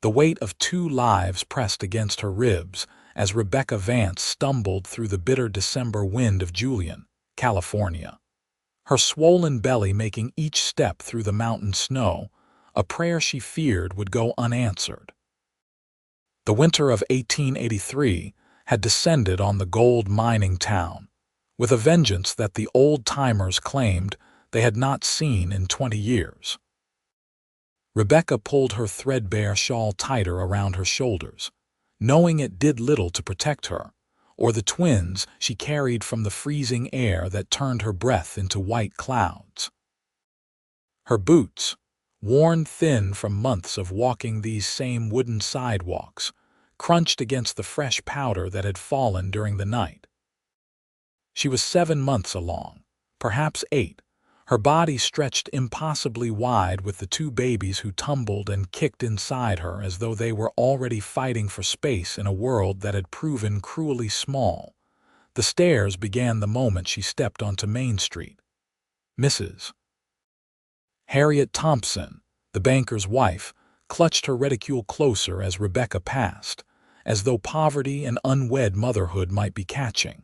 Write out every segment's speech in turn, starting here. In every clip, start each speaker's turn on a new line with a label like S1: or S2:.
S1: The weight of 2 lives pressed against her ribs as Rebecca Vance stumbled through the bitter December wind of Julian, California. Her swollen belly making each step through the mountain snow, a prayer she feared would go unanswered. The winter of 1883 had descended on the gold mining town, with a vengeance that the old-timers claimed they had not seen in 20 years. Rebecca pulled her threadbare shawl tighter around her shoulders, knowing it did little to protect her, or the twins she carried from the freezing air that turned her breath into white clouds. Her boots, worn thin from months of walking these same wooden sidewalks, crunched against the fresh powder that had fallen during the night. She was 7 months along, perhaps 8, her body stretched impossibly wide with the 2 babies who tumbled and kicked inside her as though they were already fighting for space in a world that had proven cruelly small. The stares began the moment she stepped onto Main Street. Mrs. Harriet Thompson, the banker's wife, clutched her reticule closer as Rebecca passed, as though poverty and unwed motherhood might be catching.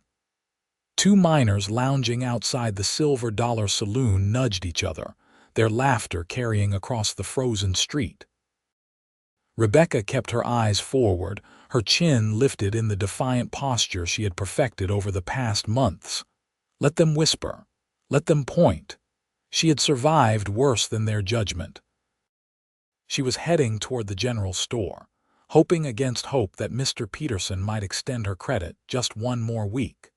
S1: 2 miners lounging outside the Silver Dollar Saloon nudged each other, their laughter carrying across the frozen street. Rebecca kept her eyes forward, her chin lifted in the defiant posture she had perfected over the past months. Let them whisper. Let them point. She had survived worse than their judgment. She was heading toward the general store, hoping against hope that Mr. Peterson might extend her credit just 1 more week.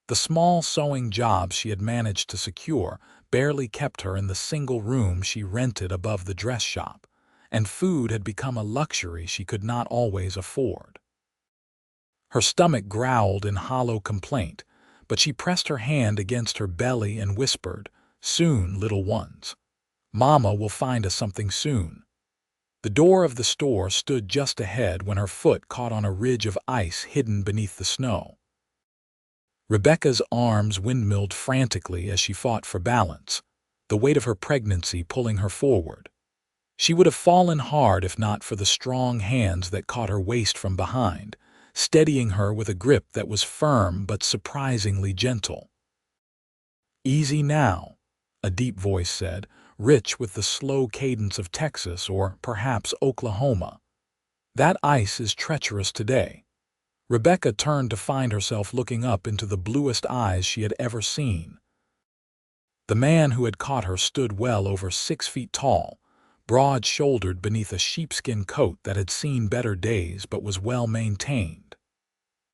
S1: The small sewing job she had managed to secure barely kept her in the single room she rented above the dress shop, and food had become a luxury she could not always afford. Her stomach growled in hollow complaint, but she pressed her hand against her belly and whispered, "Soon, little ones. Mama will find us something soon." The door of the store stood just ahead when her foot caught on a ridge of ice hidden beneath the snow. Rebecca's arms windmilled frantically as she fought for balance, the weight of her pregnancy pulling her forward. She would have fallen hard if not for the strong hands that caught her waist from behind, steadying her with a grip that was firm but surprisingly gentle. "Easy now," a deep voice said, rich with the slow cadence of Texas or perhaps Oklahoma. "That ice is treacherous today." Rebecca turned to find herself looking up into the bluest eyes she had ever seen. The man who had caught her stood well over 6 feet tall, broad-shouldered beneath a sheepskin coat that had seen better days but was well maintained.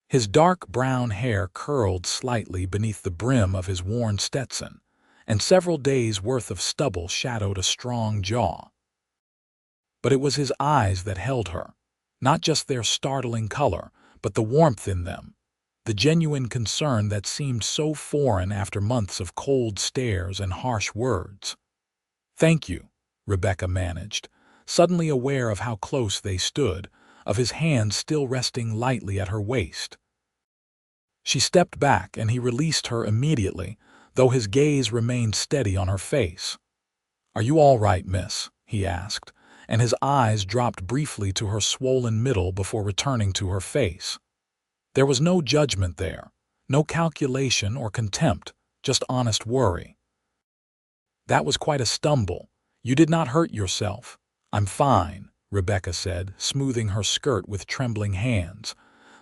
S1: His dark brown hair curled slightly beneath the brim of his worn Stetson, and several days' worth of stubble shadowed a strong jaw. But it was his eyes that held her, not just their startling color, but the warmth in them, the genuine concern that seemed so foreign after months of cold stares and harsh words. "Thank you," Rebecca managed, suddenly aware of how close they stood, of his hand still resting lightly at her waist. She stepped back and he released her immediately, though his gaze remained steady on her face. "Are you all right, miss?" he asked, and his eyes dropped briefly to her swollen middle before returning to her face. There was no judgment there, no calculation or contempt, just honest worry. "That was quite a stumble. You did not hurt yourself." "I'm fine," Rebecca said, smoothing her skirt with trembling hands.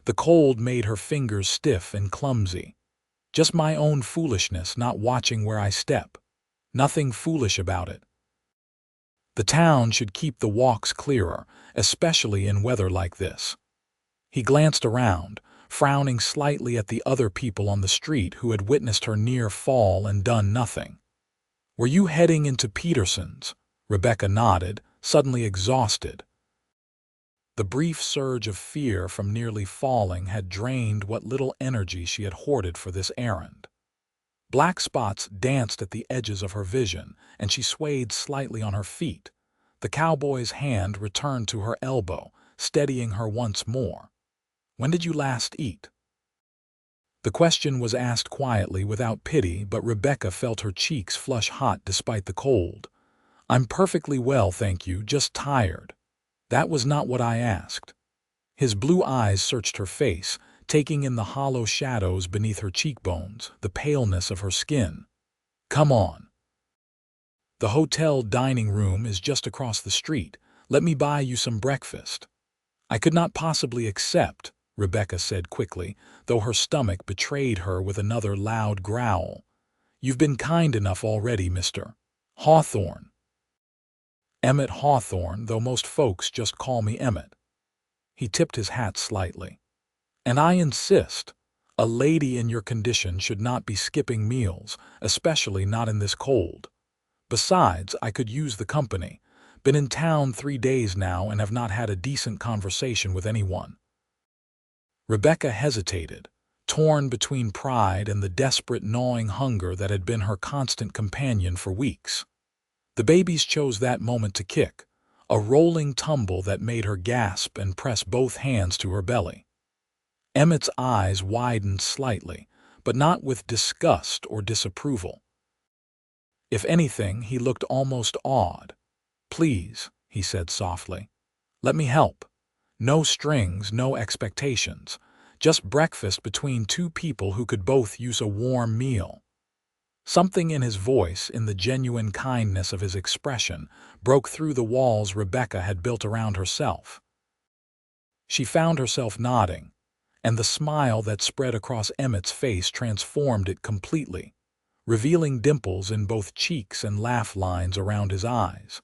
S1: The cold made her fingers stiff and clumsy. "Just my own foolishness not watching where I step. Nothing foolish about it. The town should keep the walks clearer, especially in weather like this." He glanced around, frowning slightly at the other people on the street who had witnessed her near fall and done nothing. "Were you heading into Peterson's?" Rebecca nodded, suddenly exhausted. The brief surge of fear from nearly falling had drained what little energy she had hoarded for this errand. Black spots danced at the edges of her vision, and she swayed slightly on her feet. The cowboy's hand returned to her elbow, steadying her once more. "When did you last eat?" The question was asked quietly, without pity, but Rebecca felt her cheeks flush hot despite the cold. "I'm perfectly well, thank you, just tired." That was not what I asked. His blue eyes searched her face, taking in the hollow shadows beneath her cheekbones, the paleness of her skin. Come on. The hotel dining room is just across the street. Let me buy you some breakfast. I could not possibly accept, Rebecca said quickly, though her stomach betrayed her with another loud growl. You've been kind enough already, Mr. Hawthorne. Emmett Hawthorne, though most folks just call me Emmett. He tipped his hat slightly. And I insist, a lady in your condition should not be skipping meals, especially not in this cold. Besides, I could use the company. Been in town 3 days now and have not had a decent conversation with anyone. Rebecca hesitated, torn between pride and the desperate gnawing hunger that had been her constant companion for weeks. The babies chose that moment to kick, a rolling tumble that made her gasp and press both hands to her belly. Emmett's eyes widened slightly, but not with disgust or disapproval. If anything, he looked almost awed. Please, he said softly. Let me help. No strings, no expectations. Just breakfast between two people who could both use a warm meal. Something in his voice, in the genuine kindness of his expression, broke through the walls Rebecca had built around herself. She found herself nodding, and the smile that spread across Emmett's face transformed it completely, revealing dimples in both cheeks and laugh lines around his eyes.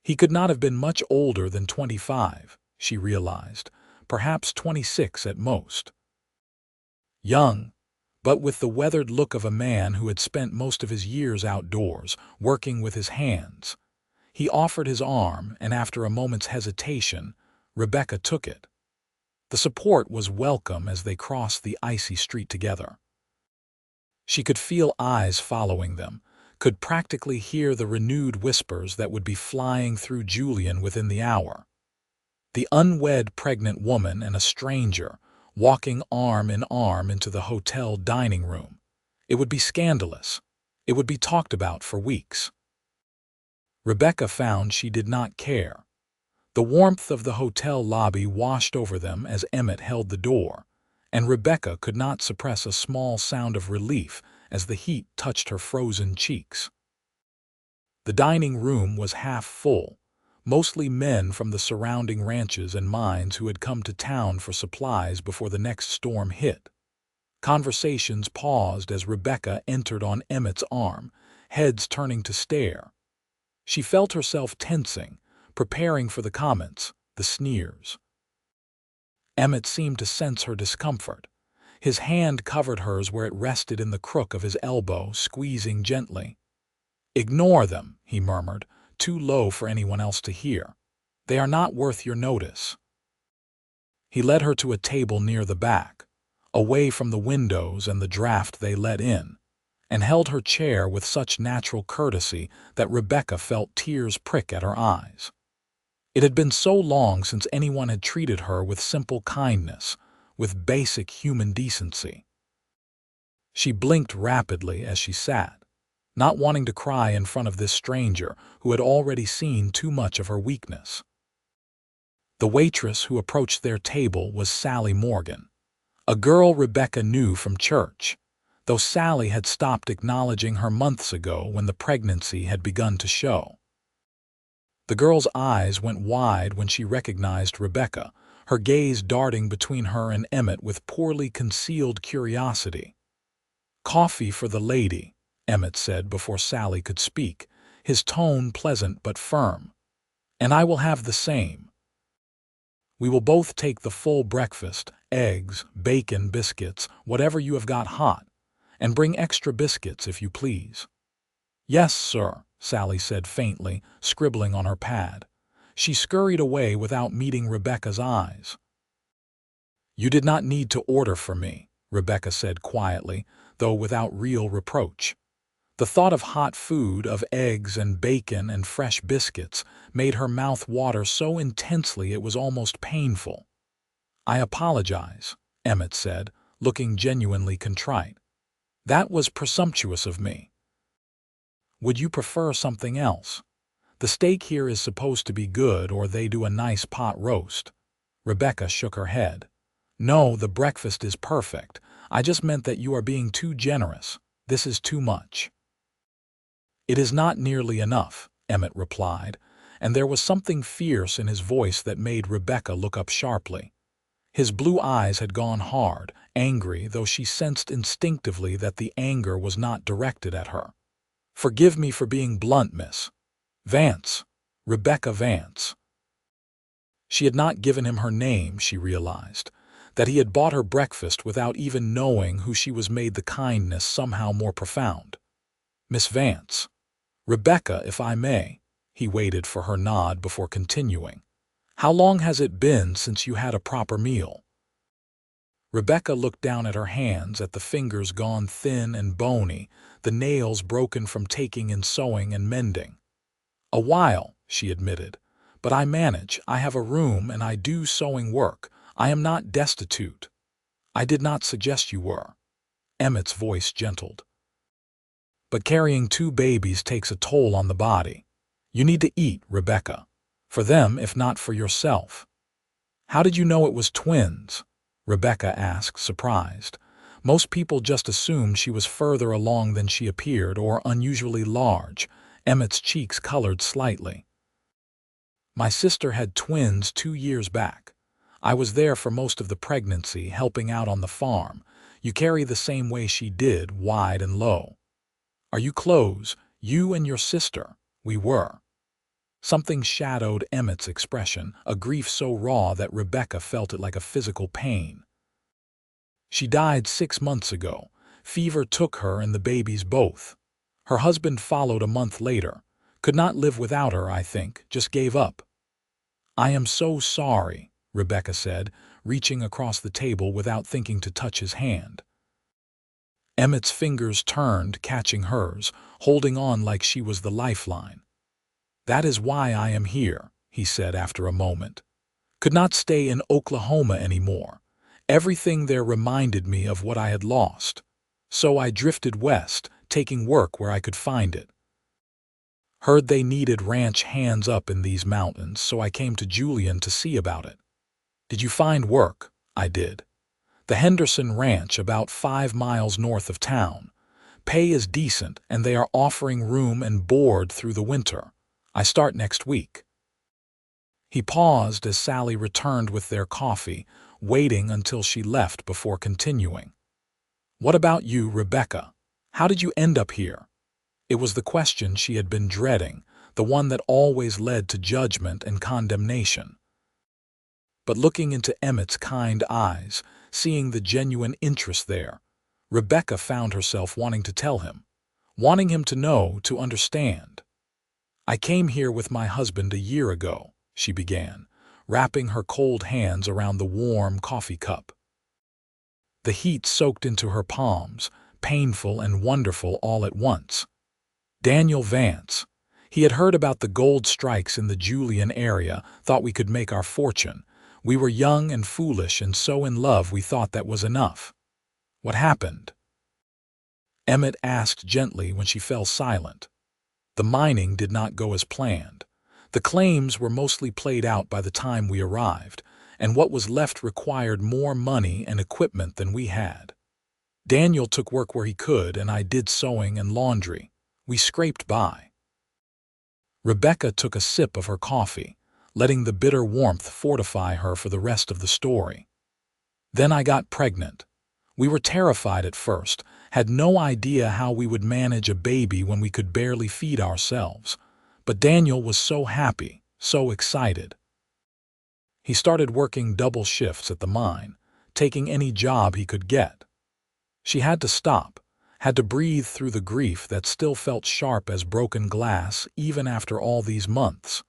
S1: He could not have been much older than 25, she realized, perhaps 26 at most. Young, but with the weathered look of a man who had spent most of his years outdoors, working with his hands. He offered his arm, and after a moment's hesitation, Rebecca took it. The support was welcome as they crossed the icy street together. She could feel eyes following them, could practically hear the renewed whispers that would be flying through Julian within the hour. The unwed pregnant woman and a stranger, walking arm in arm into the hotel dining room. It would be scandalous. It would be talked about for weeks. Rebecca found she did not care. The warmth of the hotel lobby washed over them as Emmett held the door, and Rebecca could not suppress a small sound of relief as the heat touched her frozen cheeks. The dining room was half full, mostly men from the surrounding ranches and mines who had come to town for supplies before the next storm hit. Conversations paused as Rebecca entered on Emmett's arm, heads turning to stare. She felt herself tensing, preparing for the comments, the sneers. Emmett seemed to sense her discomfort. His hand covered hers where it rested in the crook of his elbow, squeezing gently. "Ignore them," he murmured, too low for anyone else to hear. "They are not worth your notice." He led her to a table near the back, away from the windows and the draft they let in, and held her chair with such natural courtesy that Rebecca felt tears prick at her eyes. It had been so long since anyone had treated her with simple kindness, with basic human decency. She blinked rapidly as she sat, not wanting to cry in front of this stranger who had already seen too much of her weakness. The waitress who approached their table was Sally Morgan, a girl Rebecca knew from church, though Sally had stopped acknowledging her months ago when the pregnancy had begun to show. The girl's eyes went wide when she recognized Rebecca, her gaze darting between her and Emmett with poorly concealed curiosity. "Coffee for the lady," Emmett said before Sally could speak, his tone pleasant but firm. "And I will have the same. We will both take the full breakfast, eggs, bacon, biscuits, whatever you have got hot, and bring extra biscuits if you please." "Yes, sir," Sally said faintly, scribbling on her pad. She scurried away without meeting Rebecca's eyes. "You did not need to order for me," Rebecca said quietly, though without real reproach. The thought of hot food, of eggs and bacon and fresh biscuits, made her mouth water so intensely it was almost painful. "I apologize," Emmett said, looking genuinely contrite. "That was presumptuous of me. Would you prefer something else?" The steak here is supposed to be good, or they do a nice pot roast. Rebecca shook her head. No, the breakfast is perfect. I just meant that you are being too generous. This is too much. It is not nearly enough, Emmett replied, and there was something fierce in his voice that made Rebecca look up sharply. His blue eyes had gone hard, angry, though she sensed instinctively that the anger was not directed at her. Forgive me for being blunt, miss. Vance. Rebecca Vance. She had not given him her name, she realized. That he had bought her breakfast without even knowing who she was made the kindness somehow more profound. Miss Vance. Rebecca, if I may. He waited for her nod before continuing. How long has it been since you had a proper meal? Rebecca looked down at her hands, at the fingers gone thin and bony, the nails broken from taking in sewing and mending. A while, she admitted. But I manage. I have a room and I do sewing work. I am not destitute. I did not suggest you were. Emmett's voice gentled. But carrying 2 babies takes a toll on the body. You need to eat, Rebecca. For them, if not for yourself. How did you know it was twins? Rebecca asked, surprised. Most people just assumed she was further along than she appeared, or unusually large. Emmett's cheeks colored slightly. My sister had twins 2 years back. I was there for most of the pregnancy, helping out on the farm. You carry the same way she did, wide and low. Are you close? You and your sister? We were. Something shadowed Emmett's expression, a grief so raw that Rebecca felt it like a physical pain. She died 6 months ago. Fever took her and the babies both. Her husband followed a month later. Could not live without her, I think, just gave up. I am so sorry, Rebecca said, reaching across the table without thinking to touch his hand. Emmett's fingers turned, catching hers, holding on like she was the lifeline. That is why I am here, he said after a moment. Could not stay in Oklahoma anymore. Everything there reminded me of what I had lost. So I drifted west, taking work where I could find it. Heard they needed ranch hands up in these mountains, so I came to Julian to see about it. Did you find work? I did. The Henderson Ranch, about 5 miles north of town. Pay is decent, and they are offering room and board through the winter. I start next week. He paused as Sally returned with their coffee, waiting until she left before continuing. What about you, Rebecca? How did you end up here? It was the question she had been dreading, the one that always led to judgment and condemnation. But looking into Emmett's kind eyes, seeing the genuine interest there, Rebecca found herself wanting to tell him, wanting him to know, to understand. I came here with my husband a year ago, she began, wrapping her cold hands around the warm coffee cup. The heat soaked into her palms, painful and wonderful all at once. Daniel Vance. He had heard about the gold strikes in the Julian area, thought we could make our fortune. We were young and foolish and so in love we thought that was enough. What happened? Emmett asked gently when she fell silent. The mining did not go as planned. The claims were mostly played out by the time we arrived, and what was left required more money and equipment than we had. Daniel took work where he could, and I did sewing and laundry. We scraped by. Rebecca took a sip of her coffee, letting the bitter warmth fortify her for the rest of the story. Then I got pregnant. We were terrified at first, had no idea how we would manage a baby when we could barely feed ourselves. But Daniel was so happy, so excited. He started working double shifts at the mine, taking any job he could get. She had to stop, had to breathe through the grief that still felt sharp as broken glass even after all these months.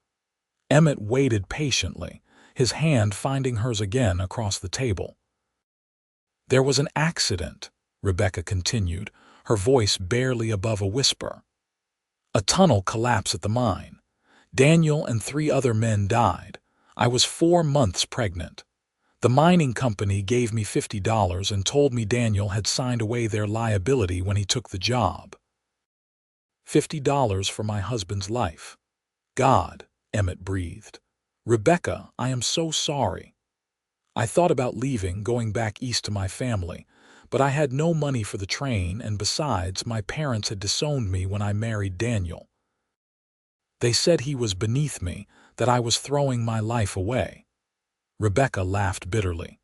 S1: Emmett waited patiently, his hand finding hers again across the table. There was an accident, Rebecca continued, her voice barely above a whisper. A tunnel collapsed at the mine. Daniel and 3 other men died. I was 4 months pregnant. The mining company gave me $50 and told me Daniel had signed away their liability when he took the job. $50 for my husband's life. God, Emmett breathed. Rebecca, I am so sorry. I thought about leaving, going back east to my family, but I had no money for the train, and besides, my parents had disowned me when I married Daniel. They said he was beneath me, that I was throwing my life away. Rebecca laughed bitterly.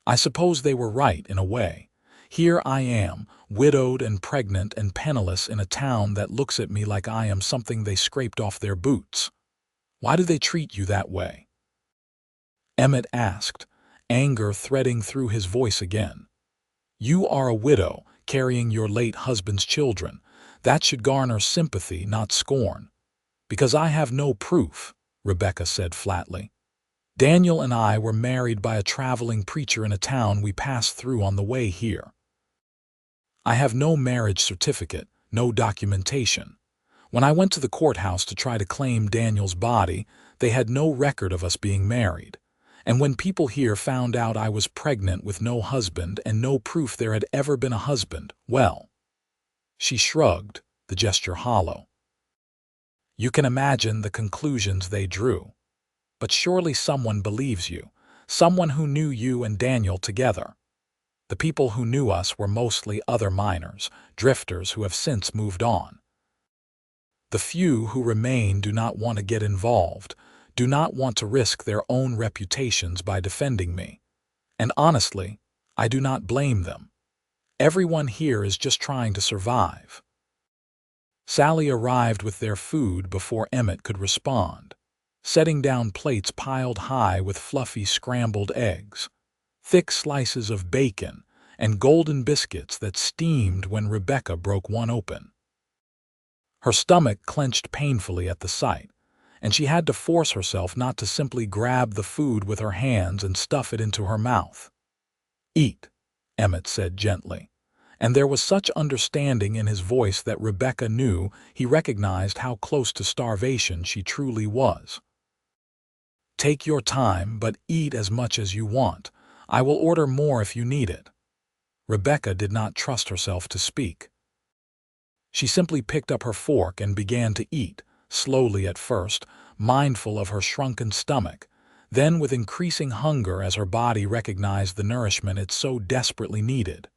S1: I suppose they were right in a way. Here I am, widowed and pregnant and penniless in a town that looks at me like I am something they scraped off their boots. Why do they treat you that way? Emmett asked, anger threading through his voice again. You are a widow, carrying your late husband's children. That should garner sympathy, not scorn. Because I have no proof, Rebecca said flatly. Daniel and I were married by a traveling preacher in a town we passed through on the way here. I have no marriage certificate, no documentation. When I went to the courthouse to try to claim Daniel's body, they had no record of us being married. And when people here found out I was pregnant with no husband and no proof there had ever been a husband, well. She shrugged, the gesture hollow. You can imagine the conclusions they drew. But surely someone believes you, someone who knew you and Daniel together. The people who knew us were mostly other miners, drifters who have since moved on. The few who remain do not want to get involved, do not want to risk their own reputations by defending me. And honestly, I do not blame them. Everyone here is just trying to survive. Sally arrived with their food before Emmett could respond, setting down plates piled high with fluffy scrambled eggs, thick slices of bacon, and golden biscuits that steamed when Rebecca broke one open. Her stomach clenched painfully at the sight, and she had to force herself not to simply grab the food with her hands and stuff it into her mouth. Eat, Emmett said gently, and there was such understanding in his voice that Rebecca knew he recognized how close to starvation she truly was. Take your time, but eat as much as you want. I will order more if you need it. Rebecca did not trust herself to speak. She simply picked up her fork and began to eat, slowly at first, mindful of her shrunken stomach, then with increasing hunger as her body recognized the nourishment it so desperately needed.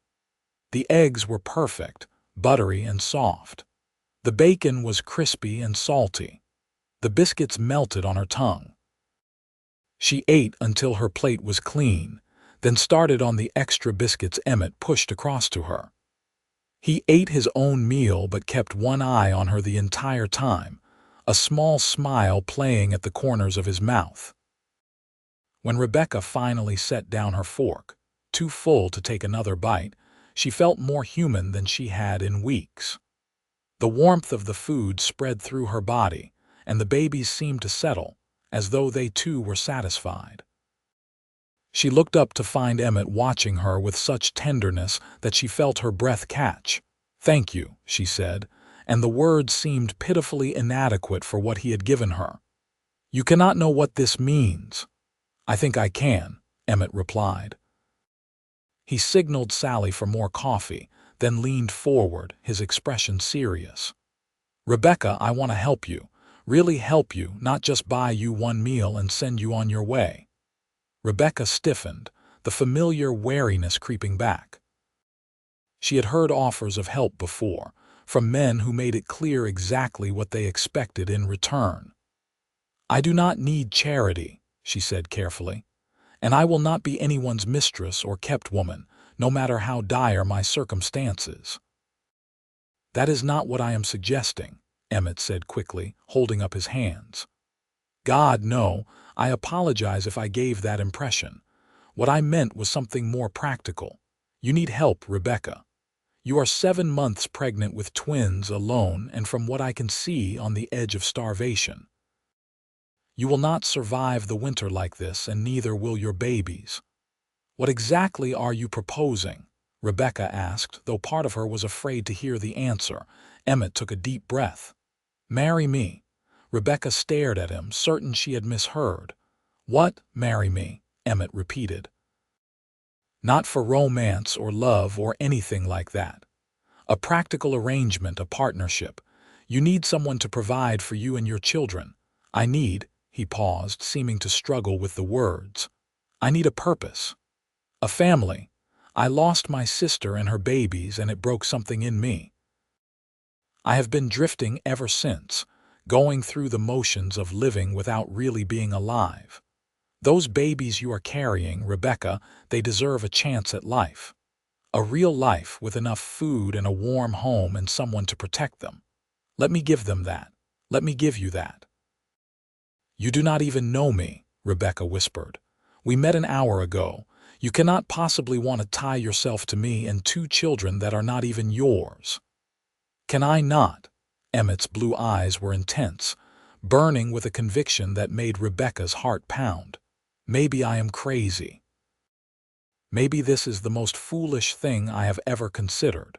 S1: The eggs were perfect, buttery and soft. The bacon was crispy and salty. The biscuits melted on her tongue. She ate until her plate was clean, then started on the extra biscuits Emmett pushed across to her. He ate his own meal but kept one eye on her the entire time, a small smile playing at the corners of his mouth. When Rebecca finally set down her fork, too full to take another bite, she felt more human than she had in weeks. The warmth of the food spread through her body, and the babies seemed to settle, as though they too were satisfied. She looked up to find Emmett watching her with such tenderness that she felt her breath catch. "Thank you," she said, and the words seemed pitifully inadequate for what he had given her. "You cannot know what this means." "I think I can," Emmett replied. He signaled Sally for more coffee, then leaned forward, his expression serious. "Rebecca, I want to help you, really help you, not just buy you one meal and send you on your way." Rebecca stiffened, the familiar wariness creeping back. She had heard offers of help before, from men who made it clear exactly what they expected in return. "I do not need charity," she said carefully, "and I will not be anyone's mistress or kept woman, no matter how dire my circumstances." "That is not what I am suggesting," Emmett said quickly, holding up his hands. "God, no, I apologize if I gave that impression. What I meant was something more practical. You need help, Rebecca. You are 7 months pregnant with twins alone and from what I can see on the edge of starvation. You will not survive the winter like this, and neither will your babies." "What exactly are you proposing?" Rebecca asked, though part of her was afraid to hear the answer. Emmett took a deep breath. "Marry me." Rebecca stared at him, certain she had misheard. "What, marry me?" Emmett repeated. "Not for romance or love or anything like that. A practical arrangement, a partnership. You need someone to provide for you and your children. He paused, seeming to struggle with the words. I need a purpose. A family. I lost my sister and her babies, and it broke something in me. I have been drifting ever since, going through the motions of living without really being alive. Those babies you are carrying, Rebecca, they deserve a chance at life. A real life with enough food and a warm home and someone to protect them. Let me give them that. Let me give you that. You do not even know me, Rebecca whispered. We met an hour ago. You cannot possibly want to tie yourself to me and 2 children that are not even yours. Can I not? Emmett's blue eyes were intense, burning with a conviction that made Rebecca's heart pound. Maybe I am crazy. Maybe this is the most foolish thing I have ever considered.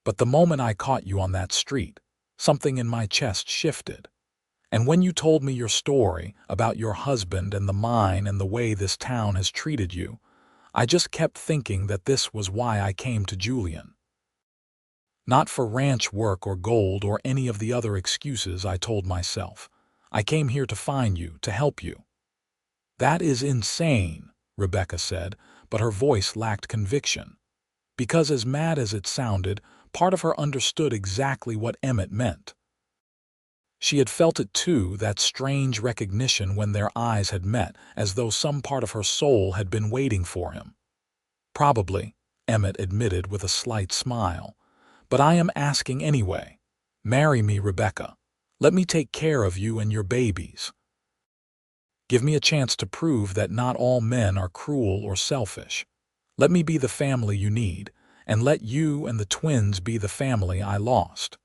S1: But the moment I caught you on that street, something in my chest shifted. And when you told me your story about your husband and the mine and the way this town has treated you, I just kept thinking that this was why I came to Julian. Not for ranch work or gold or any of the other excuses I told myself. I came here to find you, to help you. That is insane, Rebecca said, but her voice lacked conviction. Because as mad as it sounded, part of her understood exactly what Emmett meant. She had felt it too, that strange recognition when their eyes had met, as though some part of her soul had been waiting for him. Probably, Emmett admitted with a slight smile. But I am asking anyway. Marry me, Rebecca. Let me take care of you and your babies. Give me a chance to prove that not all men are cruel or selfish. Let me be the family you need, and let you and the twins be the family I lost.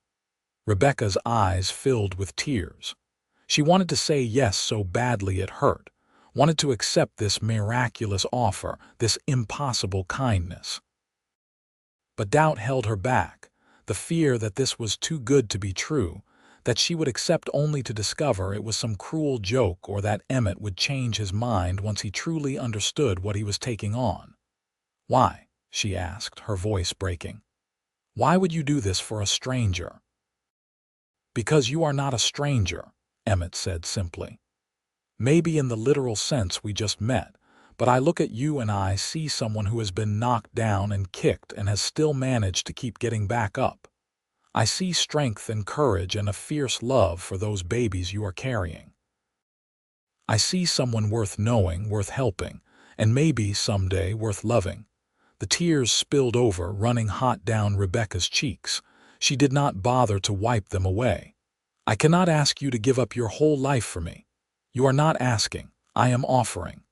S1: Rebecca's eyes filled with tears. She wanted to say yes so badly it hurt, wanted to accept this miraculous offer, this impossible kindness. But doubt held her back, the fear that this was too good to be true, that she would accept only to discover it was some cruel joke or that Emmett would change his mind once he truly understood what he was taking on. Why? She asked, her voice breaking. Why would you do this for a stranger? Because you are not a stranger, Emmett said simply. Maybe in the literal sense we just met, but I look at you and I see someone who has been knocked down and kicked and has still managed to keep getting back up. I see strength and courage and a fierce love for those babies you are carrying. I see someone worth knowing, worth helping, and maybe someday worth loving. The tears spilled over, running hot down Rebecca's cheeks. She did not bother to wipe them away. I cannot ask you to give up your whole life for me. You are not asking. I am offering.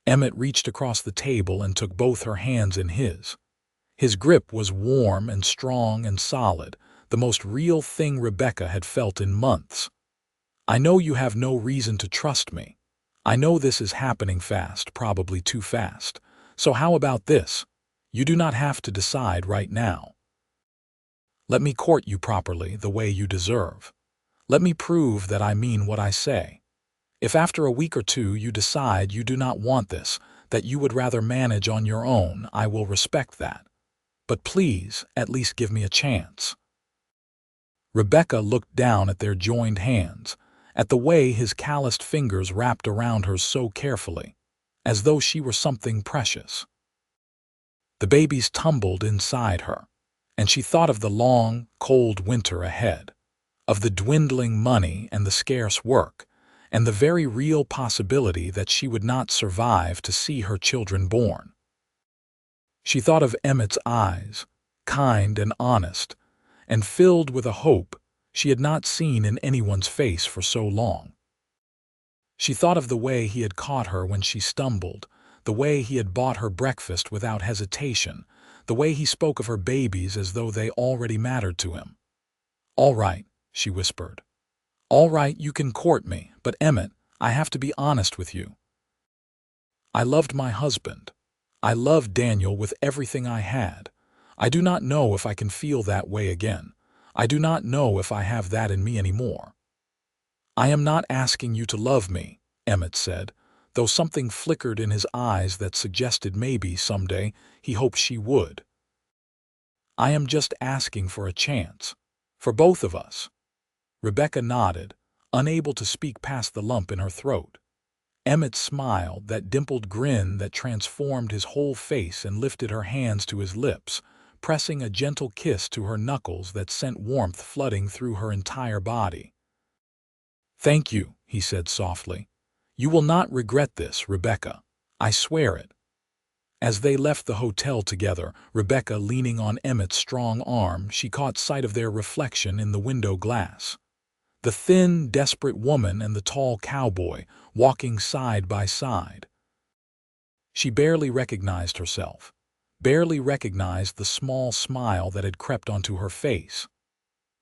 S1: Emmett reached across the table and took both her hands in his. His grip was warm and strong and solid, the most real thing Rebecca had felt in months. I know you have no reason to trust me. I know this is happening fast, probably too fast. So how about this? You do not have to decide right now. Let me court you properly, the way you deserve. Let me prove that I mean what I say. If after a week or 2 you decide you do not want this, that you would rather manage on your own, I will respect that. But please, at least give me a chance. Rebecca looked down at their joined hands, at the way his calloused fingers wrapped around hers so carefully, as though she were something precious. The babies tumbled inside her, and she thought of the long, cold winter ahead, of the dwindling money and the scarce work, and the very real possibility that she would not survive to see her children born. She thought of Emmett's eyes, kind and honest, and filled with a hope she had not seen in anyone's face for so long. She thought of the way he had caught her when she stumbled, the way he had bought her breakfast without hesitation, the way he spoke of her babies as though they already mattered to him. "All right," she whispered. "All right, you can court me, but Emmett, I have to be honest with you. I loved my husband. I loved Daniel with everything I had. I do not know if I can feel that way again. I do not know if I have that in me anymore." "I am not asking you to love me," Emmett said, though something flickered in his eyes that suggested maybe someday he hoped she would. "I am just asking for a chance. For both of us." Rebecca nodded, unable to speak past the lump in her throat. Emmett smiled, that dimpled grin that transformed his whole face, and lifted her hands to his lips, pressing a gentle kiss to her knuckles that sent warmth flooding through her entire body. "Thank you," he said softly. "You will not regret this, Rebecca. I swear it." As they left the hotel together, Rebecca leaning on Emmett's strong arm, she caught sight of their reflection in the window glass. The thin, desperate woman and the tall cowboy, walking side by side. She barely recognized herself, barely recognized the small smile that had crept onto her face.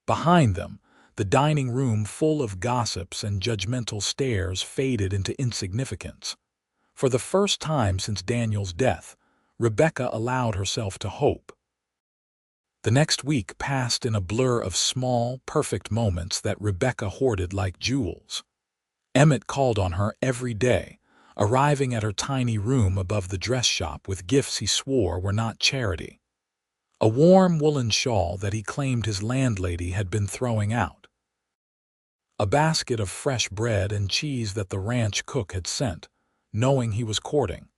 S1: Behind them, the dining room full of gossips and judgmental stares faded into insignificance. For the first time since Daniel's death, Rebecca allowed herself to hope. The next week passed in a blur of small, perfect moments that Rebecca hoarded like jewels. Emmett called on her every day, arriving at her tiny room above the dress shop with gifts he swore were not charity. A warm woolen shawl that he claimed his landlady had been throwing out. A basket of fresh bread and cheese that the ranch cook had sent, knowing he was courting.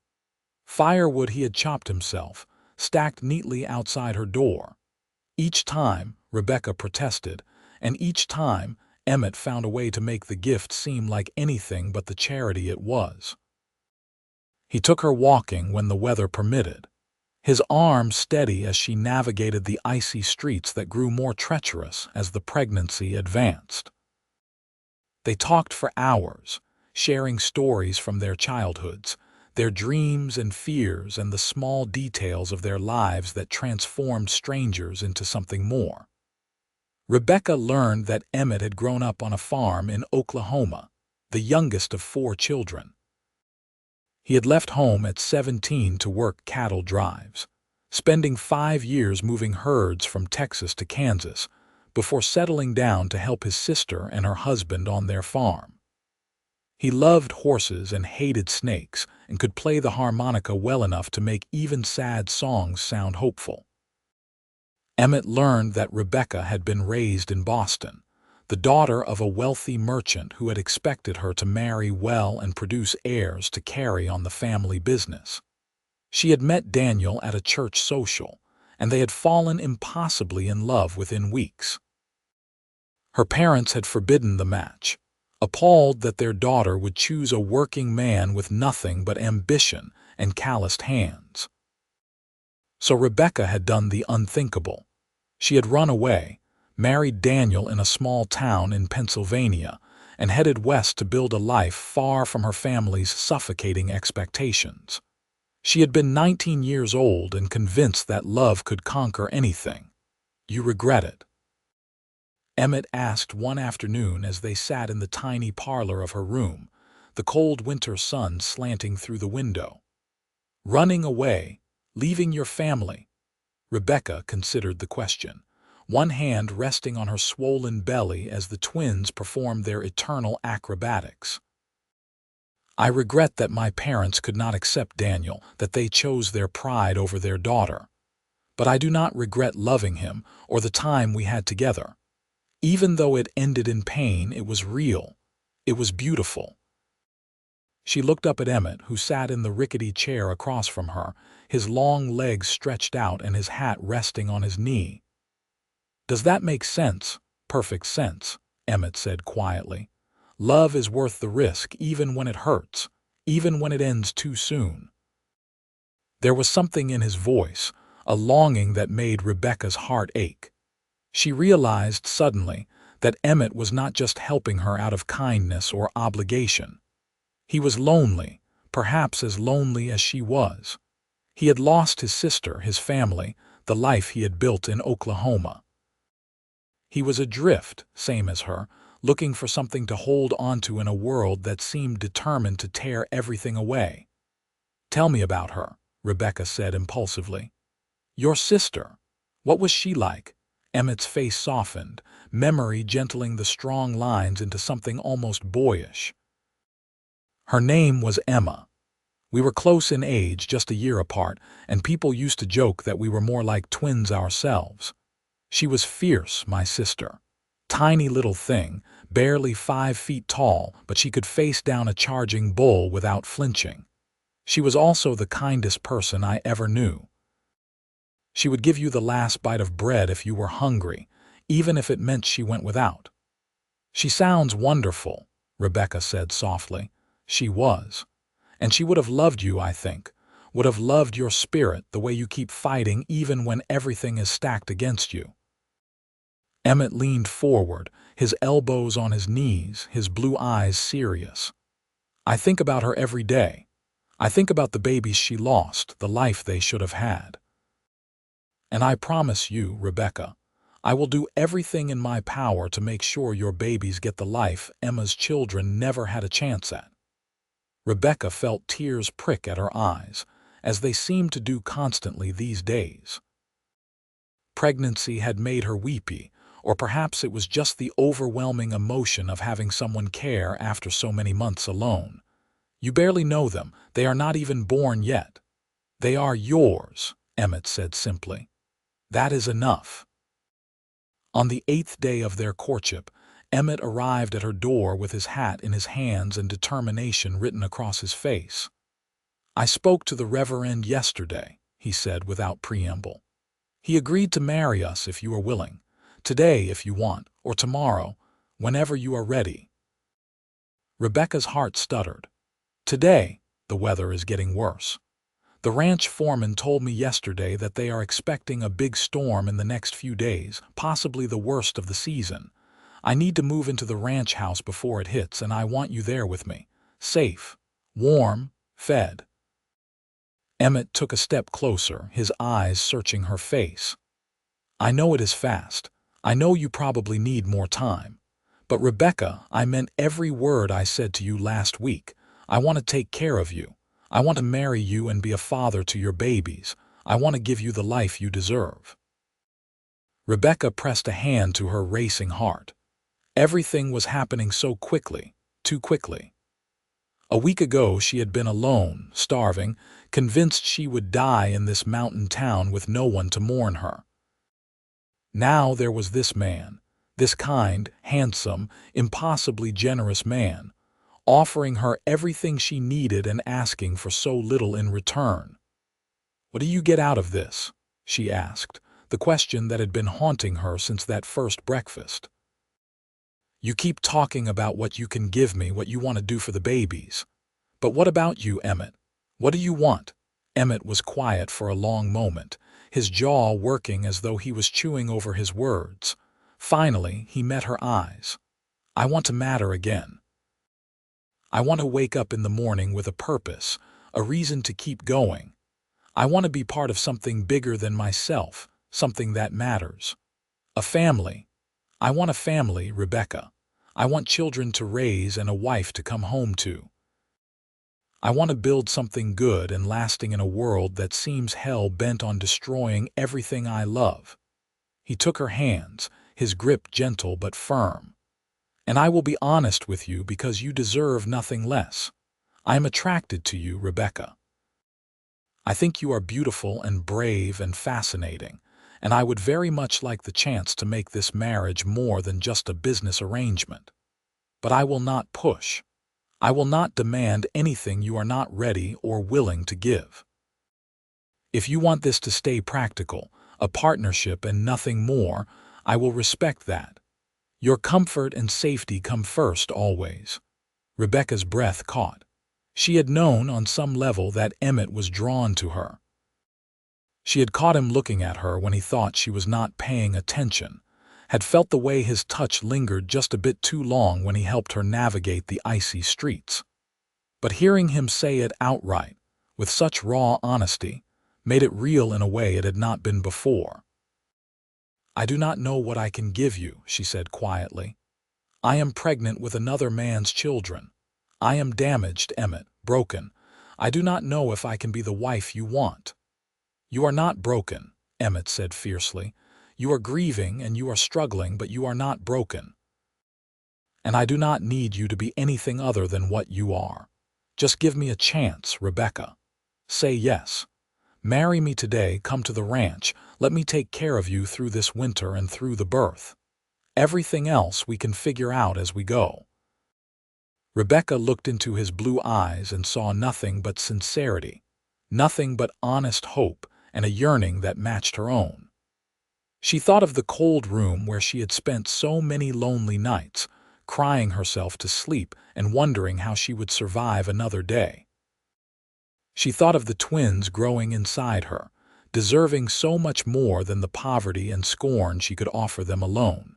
S1: Firewood he had chopped himself, stacked neatly outside her door. Each time, Rebecca protested, and each time, Emmett found a way to make the gift seem like anything but the charity it was. He took her walking when the weather permitted, his arm steady as she navigated the icy streets that grew more treacherous as the pregnancy advanced. They talked for hours, sharing stories from their childhoods, their dreams and fears, and the small details of their lives that transformed strangers into something more. Rebecca learned that Emmett had grown up on a farm in Oklahoma, the youngest of 4 children. He had left home at 17 to work cattle drives, spending 5 years moving herds from Texas to Kansas before settling down to help his sister and her husband on their farm. He loved horses and hated snakes, and could play the harmonica well enough to make even sad songs sound hopeful. Emmett learned that Rebecca had been raised in Boston, the daughter of a wealthy merchant who had expected her to marry well and produce heirs to carry on the family business. She had met Daniel at a church social, and they had fallen impossibly in love within weeks. Her parents had forbidden the match, appalled that their daughter would choose a working man with nothing but ambition and calloused hands. So Rebecca had done the unthinkable. She had run away, married Daniel in a small town in Pennsylvania, and headed west to build a life far from her family's suffocating expectations. She had been 19 years old and convinced that love could conquer anything. "You regret it?" Emmett asked one afternoon as they sat in the tiny parlor of her room, the cold winter sun slanting through the window. "Running away, leaving your family?" Rebecca considered the question, one hand resting on her swollen belly as the twins performed their eternal acrobatics. "I regret that my parents could not accept Daniel, that they chose their pride over their daughter. But I do not regret loving him or the time we had together. Even though it ended in pain, it was real. It was beautiful." She looked up at Emmett, who sat in the rickety chair across from her, his long legs stretched out and his hat resting on his knee. "Does that make sense?" "Perfect sense," Emmett said quietly. "Love is worth the risk, even when it hurts, even when it ends too soon." There was something in his voice, a longing that made Rebecca's heart ache. She realized suddenly that Emmett was not just helping her out of kindness or obligation. He was lonely, perhaps as lonely as she was. He had lost his sister, his family, the life he had built in Oklahoma. He was adrift, same as her, looking for something to hold onto in a world that seemed determined to tear everything away. "Tell me about her," Rebecca said impulsively. "Your sister. What was she like?" Emmett's face softened, memory gentling the strong lines into something almost boyish. "Her name was Emma. We were close in age, just a year apart, and people used to joke that we were more like twins ourselves. She was fierce, my sister. Tiny little thing, barely 5 feet tall, but she could face down a charging bull without flinching. She was also the kindest person I ever knew. She would give you the last bite of bread if you were hungry, even if it meant she went without. She sounds wonderful, Rebecca said softly. She was. And she would have loved you, I think. Would have loved your spirit, the way you keep fighting even when everything is stacked against you. Emmett leaned forward, his elbows on his knees, his blue eyes serious. I think about her every day. I think about the babies she lost, the life they should have had. And I promise you, Rebecca, I will do everything in my power to make sure your babies get the life Emma's children never had a chance at. Rebecca felt tears prick at her eyes, as they seemed to do constantly these days. Pregnancy had made her weepy, or perhaps it was just the overwhelming emotion of having someone care after so many months alone. You barely know them, they are not even born yet. They are yours, Emmett said simply. That is enough. On the 8th day of their courtship, Emmett arrived at her door with his hat in his hands and determination written across his face. I spoke to the Reverend yesterday, he said without preamble. He agreed to marry us if you are willing, today if you want, or tomorrow, whenever you are ready. Rebecca's heart stuttered. Today, the weather is getting worse. The ranch foreman told me yesterday that they are expecting a big storm in the next few days, possibly the worst of the season. I need to move into the ranch house before it hits, and I want you there with me. Safe, warm, fed. Emmett took a step closer, his eyes searching her face. I know it is fast. I know you probably need more time. But Rebecca, I meant every word I said to you last week. I want to take care of you. I want to marry you and be a father to your babies. I want to give you the life you deserve. Rebecca pressed a hand to her racing heart. Everything was happening so quickly, too quickly. A week ago she had been alone, starving, convinced she would die in this mountain town with no one to mourn her. Now there was this man, this kind, handsome, impossibly generous man, offering her everything she needed and asking for so little in return. What do you get out of this? She asked, the question that had been haunting her since that first breakfast. You keep talking about what you can give me, what you want to do for the babies. But what about you, Emmett? What do you want? Emmett was quiet for a long moment, his jaw working as though he was chewing over his words. Finally, he met her eyes. I want to matter again. I want to wake up in the morning with a purpose, a reason to keep going. I want to be part of something bigger than myself, something that matters. A family. I want a family, Rebecca. I want children to raise and a wife to come home to. I want to build something good and lasting in a world that seems hell-bent on destroying everything I love. He took her hands, his grip gentle but firm. And I will be honest with you because you deserve nothing less. I am attracted to you, Rebecca. I think you are beautiful and brave and fascinating, and I would very much like the chance to make this marriage more than just a business arrangement. But I will not push. I will not demand anything you are not ready or willing to give. If you want this to stay practical, a partnership and nothing more, I will respect that. Your comfort and safety come first always. Rebecca's breath caught. She had known on some level that Emmett was drawn to her. She had caught him looking at her when he thought she was not paying attention, had felt the way his touch lingered just a bit too long when he helped her navigate the icy streets. But hearing him say it outright, with such raw honesty, made it real in a way it had not been before. I do not know what I can give you, she said quietly. I am pregnant with another man's children. I am damaged, Emmett, broken. I do not know if I can be the wife you want. You are not broken, Emmett said fiercely. You are grieving and you are struggling, but you are not broken. And I do not need you to be anything other than what you are. Just give me a chance, Rebecca. Say yes. Marry me today, come to the ranch. Let me take care of you through this winter and through the birth. Everything else we can figure out as we go." Rebecca looked into his blue eyes and saw nothing but sincerity, nothing but honest hope and a yearning that matched her own. She thought of the cold room where she had spent so many lonely nights, crying herself to sleep and wondering how she would survive another day. She thought of the twins growing inside her, deserving so much more than the poverty and scorn she could offer them alone.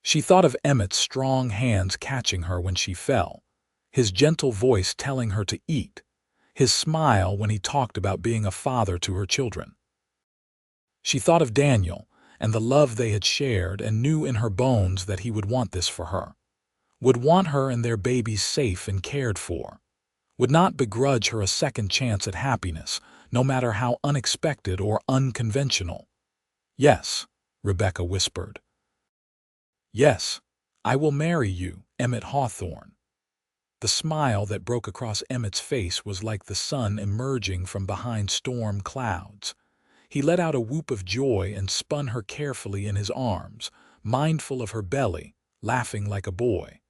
S1: She thought of Emmett's strong hands catching her when she fell, his gentle voice telling her to eat, his smile when he talked about being a father to her children. She thought of Daniel and the love they had shared and knew in her bones that he would want this for her, would want her and their babies safe and cared for, would not begrudge her a second chance at happiness, no matter how unexpected or unconventional. "Yes," Rebecca whispered. "Yes, I will marry you, Emmett Hawthorne." The smile that broke across Emmett's face was like the sun emerging from behind storm clouds. He let out a whoop of joy and spun her carefully in his arms, mindful of her belly, laughing like a boy.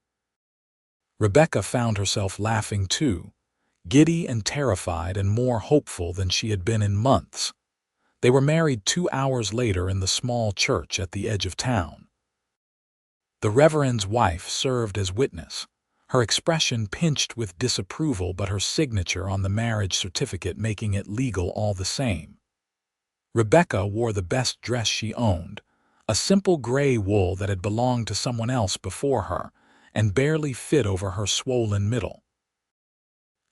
S1: Rebecca found herself laughing too, giddy and terrified and more hopeful than she had been in months. They were married 2 hours later in the small church at the edge of town. The Reverend's wife served as witness, her expression pinched with disapproval but her signature on the marriage certificate making it legal all the same. Rebecca wore the best dress she owned, a simple gray wool that had belonged to someone else before her and barely fit over her swollen middle.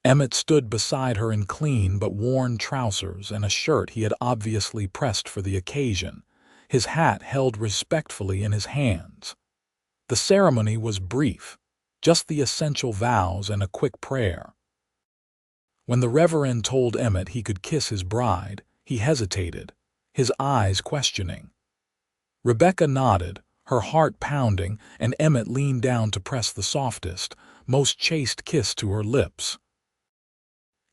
S1: Emmett stood beside her in clean but worn trousers and a shirt he had obviously pressed for the occasion, his hat held respectfully in his hands. The ceremony was brief, just the essential vows and a quick prayer. When the Reverend told Emmett he could kiss his bride, he hesitated, his eyes questioning. Rebecca nodded, her heart pounding, and Emmett leaned down to press the softest, most chaste kiss to her lips.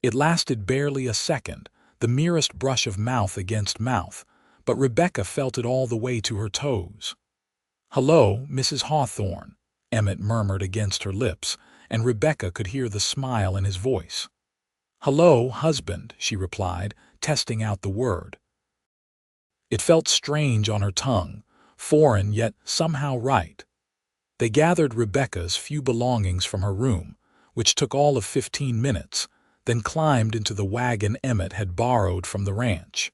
S1: It lasted barely a second, the merest brush of mouth against mouth, but Rebecca felt it all the way to her toes. "Hello, Mrs. Hawthorne," Emmett murmured against her lips, and Rebecca could hear the smile in his voice. "Hello, husband," she replied, testing out the word. It felt strange on her tongue, foreign yet somehow right. They gathered Rebecca's few belongings from her room, which took all of 15 minutes, then climbed into the wagon Emmett had borrowed from the ranch.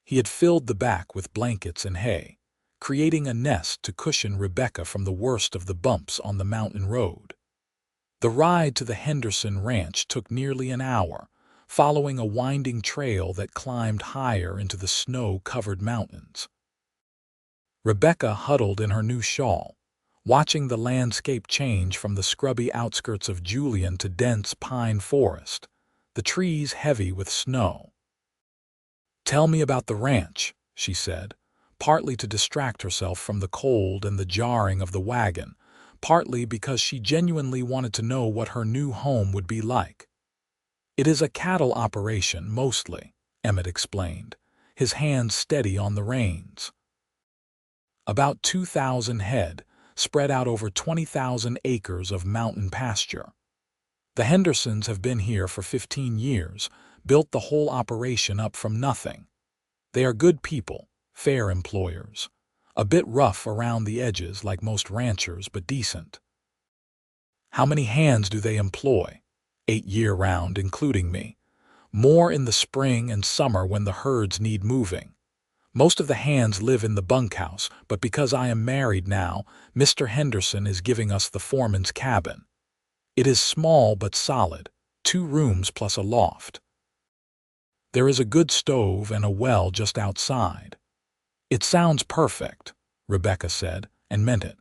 S1: He had filled the back with blankets and hay, creating a nest to cushion Rebecca from the worst of the bumps on the mountain road. The ride to the Henderson ranch took nearly an hour, following a winding trail that climbed higher into the snow-covered mountains. Rebecca huddled in her new shawl, watching the landscape change from the scrubby outskirts of Julian to dense pine forest, the trees heavy with snow. "Tell me about the ranch," she said, partly to distract herself from the cold and the jarring of the wagon, partly because she genuinely wanted to know what her new home would be like. "It is a cattle operation, mostly," Emmett explained, his hands steady on the reins. "About 2,000 head, spread out over 20,000 acres of mountain pasture. The Hendersons have been here for 15 years, built the whole operation up from nothing. They are good people, fair employers. A bit rough around the edges like most ranchers, but decent." "How many hands do they employ?" "8 year-round, including me. More in the spring and summer when the herds need moving. Most of the hands live in the bunkhouse, but because I am married now, Mr. Henderson is giving us the foreman's cabin. It is small but solid, 2 rooms plus a loft. There is a good stove and a well just outside." "It sounds perfect," Rebecca said, and meant it.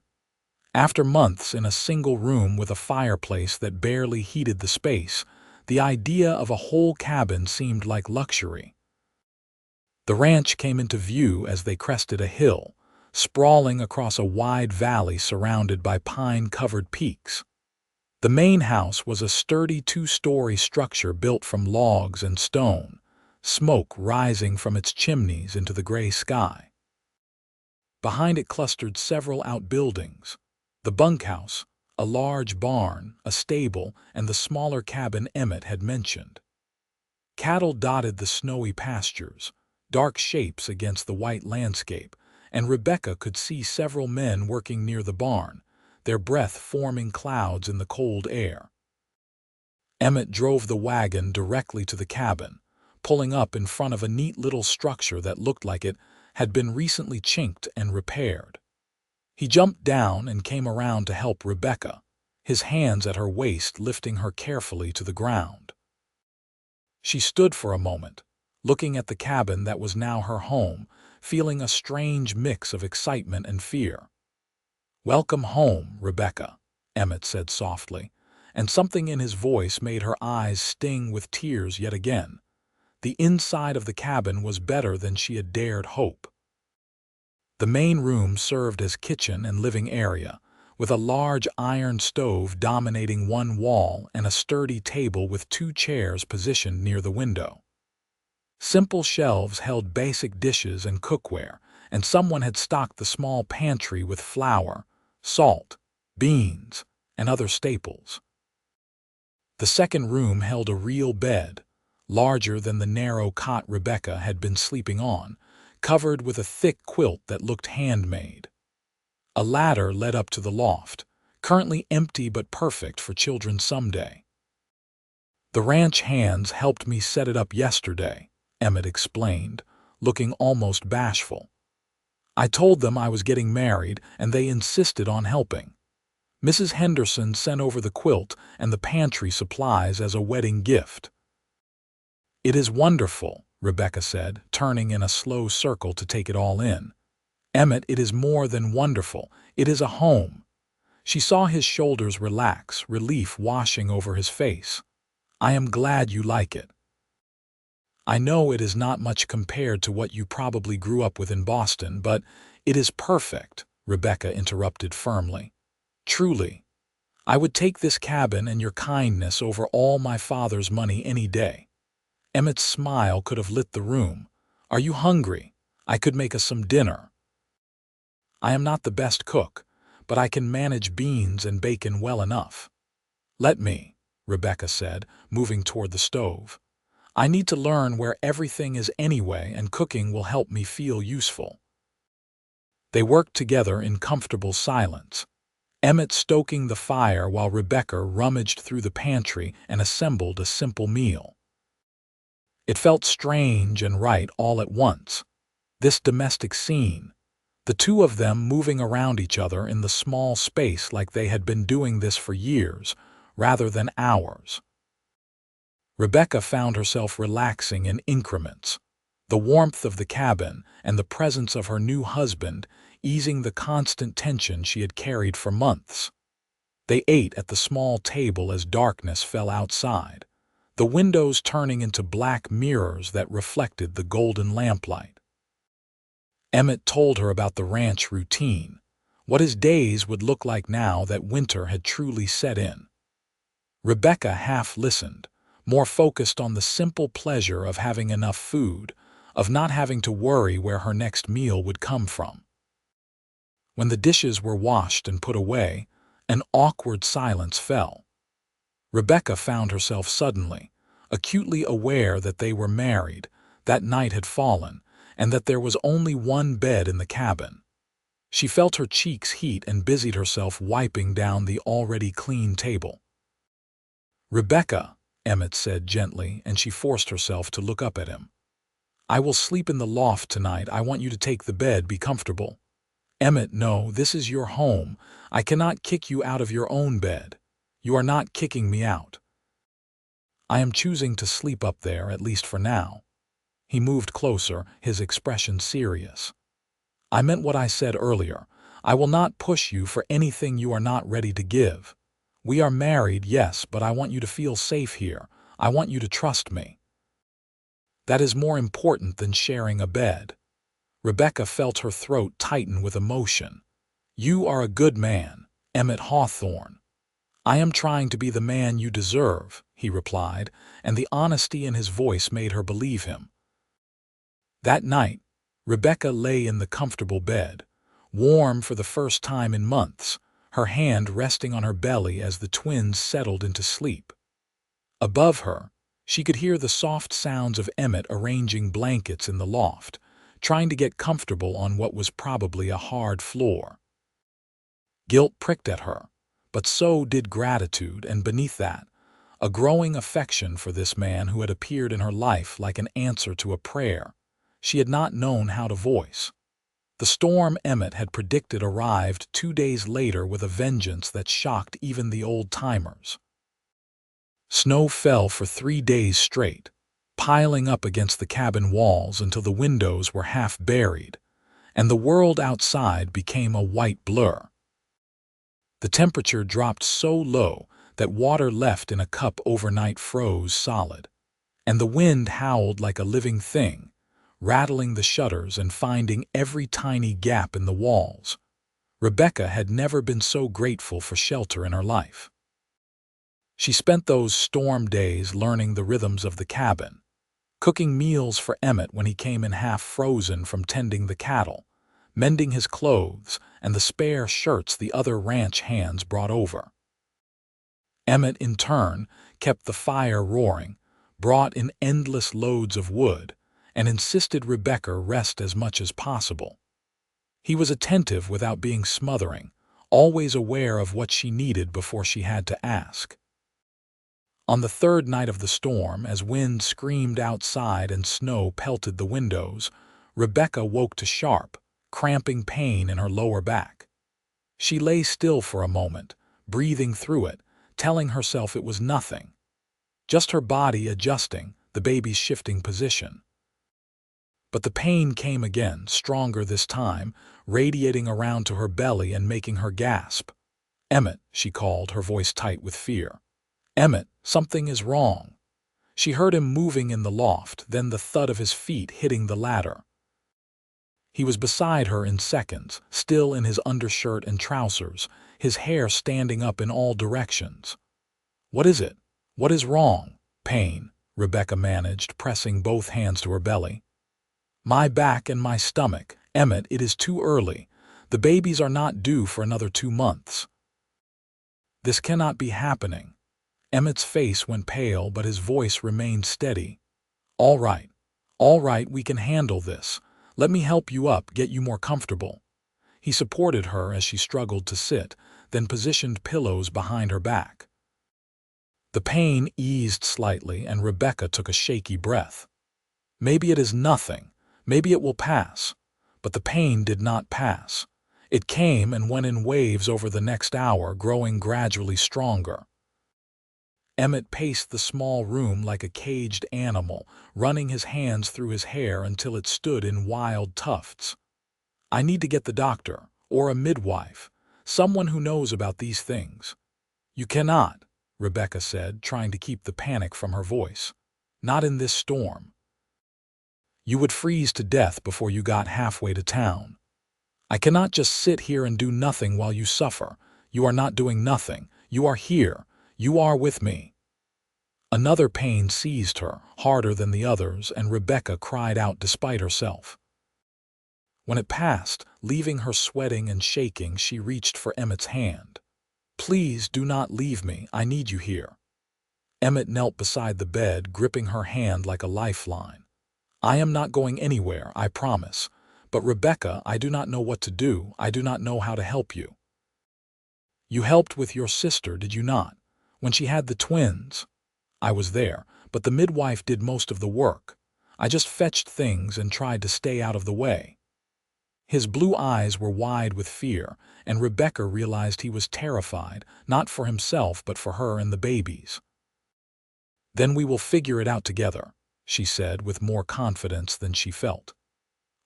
S1: After months in a single room with a fireplace that barely heated the space, the idea of a whole cabin seemed like luxury. The ranch came into view as they crested a hill, sprawling across a wide valley surrounded by pine-covered peaks. The main house was a sturdy 2-story structure built from logs and stone, smoke rising from its chimneys into the gray sky. Behind it clustered several outbuildings: the bunkhouse, a large barn, a stable, and the smaller cabin Emmett had mentioned. Cattle dotted the snowy pastures, dark shapes against the white landscape, and Rebecca could see several men working near the barn, their breath forming clouds in the cold air. Emmett drove the wagon directly to the cabin, pulling up in front of a neat little structure that looked like it had been recently chinked and repaired. He jumped down and came around to help Rebecca, his hands at her waist lifting her carefully to the ground. She stood for a moment, looking at the cabin that was now her home, feeling a strange mix of excitement and fear. "Welcome home, Rebecca," Emmett said softly, and something in his voice made her eyes sting with tears yet again. The inside of the cabin was better than she had dared hope. The main room served as kitchen and living area, with a large iron stove dominating one wall and a sturdy table with 2 chairs positioned near the window. Simple shelves held basic dishes and cookware, and someone had stocked the small pantry with flour, salt, beans, and other staples. The second room held a real bed, larger than the narrow cot Rebecca had been sleeping on, covered with a thick quilt that looked handmade. A ladder led up to the loft, currently empty but perfect for children someday. "The ranch hands helped me set it up yesterday," Emmett explained, looking almost bashful. "I told them I was getting married, and they insisted on helping. Mrs. Henderson sent over the quilt and the pantry supplies as a wedding gift." "It is wonderful," Rebecca said, turning in a slow circle to take it all in. "Emmett, it is more than wonderful. It is a home." She saw his shoulders relax, relief washing over his face. "I am glad you like it." "I know it is not much compared to what you probably grew up with in Boston, but it is perfect," Rebecca interrupted firmly. "Truly. I would take this cabin and your kindness over all my father's money any day." Emmett's smile could have lit the room. "Are you hungry? I could make us some dinner." "I am not the best cook, but I can manage beans and bacon well enough." "Let me," Rebecca said, moving toward the stove. "I need to learn where everything is anyway, and cooking will help me feel useful." They worked together in comfortable silence, Emmett stoking the fire while Rebecca rummaged through the pantry and assembled a simple meal. It felt strange and right all at once, this domestic scene, the two of them moving around each other in the small space like they had been doing this for years, rather than hours. Rebecca found herself relaxing in increments, the warmth of the cabin and the presence of her new husband easing the constant tension she had carried for months. They ate at the small table as darkness fell outside, the windows turning into black mirrors that reflected the golden lamplight. Emmett told her about the ranch routine, what his days would look like now that winter had truly set in. Rebecca half listened, more focused on the simple pleasure of having enough food, of not having to worry where her next meal would come from. When the dishes were washed and put away, an awkward silence fell. Rebecca found herself suddenly, acutely aware that they were married, that night had fallen, and that there was only one bed in the cabin. She felt her cheeks heat and busied herself wiping down the already clean table. "Rebecca," Emmett said gently, and she forced herself to look up at him. "I will sleep in the loft tonight. I want you to take the bed, be comfortable." "Emmett, no, this is your home. I cannot kick you out of your own bed. You are not kicking me out." "I am choosing to sleep up there, at least for now." He moved closer, his expression serious. "I meant what I said earlier. I will not push you for anything you are not ready to give. We are married, yes, but I want you to feel safe here. I want you to trust me." "That is more important than sharing a bed." Rebecca felt her throat tighten with emotion. "You are a good man, Emmett Hawthorne." "I am trying to be the man you deserve," he replied, and the honesty in his voice made her believe him. That night, Rebecca lay in the comfortable bed, warm for the first time in months, her hand resting on her belly as the twins settled into sleep. Above her, she could hear the soft sounds of Emmett arranging blankets in the loft, trying to get comfortable on what was probably a hard floor. Guilt pricked at her, but so did gratitude, and beneath that, a growing affection for this man who had appeared in her life like an answer to a prayer she had not known how to voice. The storm Emmett had predicted arrived 2 days later with a vengeance that shocked even the old-timers. Snow fell for 3 days straight, piling up against the cabin walls until the windows were half buried, and the world outside became a white blur. The temperature dropped so low that water left in a cup overnight froze solid, and the wind howled like a living thing, rattling the shutters and finding every tiny gap in the walls. Rebecca had never been so grateful for shelter in her life. She spent those storm days learning the rhythms of the cabin, cooking meals for Emmett when he came in half frozen from tending the cattle, mending his clothes and the spare shirts the other ranch hands brought over. Emmett, in turn, kept the fire roaring, brought in endless loads of wood, and insisted Rebecca rest as much as possible. He was attentive without being smothering, always aware of what she needed before she had to ask. On the third night of the storm, as wind screamed outside and snow pelted the windows, Rebecca woke to sharp, cramping pain in her lower back. She lay still for a moment, breathing through it, telling herself it was nothing. Just her body adjusting, the baby's shifting position. But the pain came again, stronger this time, radiating around to her belly and making her gasp. "Emmett," she called, her voice tight with fear. "Emmett, something is wrong." She heard him moving in the loft, then the thud of his feet hitting the ladder. He was beside her in seconds, still in his undershirt and trousers, his hair standing up in all directions. "What is it? What is wrong?" "Pain," Rebecca managed, pressing both hands to her belly. "My back and my stomach. Emmett, it is too early. The babies are not due for another 2 months. This cannot be happening." Emmett's face went pale, but his voice remained steady. All right, we can handle this. Let me help you up, get you more comfortable." He supported her as she struggled to sit, then positioned pillows behind her back. The pain eased slightly, and Rebecca took a shaky breath. Maybe it is nothing. Maybe it will pass. But the pain did not pass. It came and went in waves over the next hour, growing gradually stronger. Emmett paced the small room like a caged animal, running his hands through his hair until it stood in wild tufts. "I need to get the doctor, or a midwife, someone who knows about these things." "You cannot," Rebecca said, trying to keep the panic from her voice. "Not in this storm. You would freeze to death before you got halfway to town. I cannot just sit here and do nothing while you suffer. You are not doing nothing. You are here. You are with me." Another pain seized her, harder than the others, and Rebecca cried out despite herself. When it passed, leaving her sweating and shaking, she reached for Emmett's hand. "Please do not leave me. I need you here." Emmett knelt beside the bed, gripping her hand like a lifeline. "I am not going anywhere, I promise. But Rebecca, I do not know what to do. I do not know how to help you." "You helped with your sister, did you not? When she had the twins?" "I was there, but the midwife did most of the work. I just fetched things and tried to stay out of the way." His blue eyes were wide with fear, and Rebecca realized he was terrified, not for himself but for her and the babies. "Then we will figure it out together," she said with more confidence than she felt.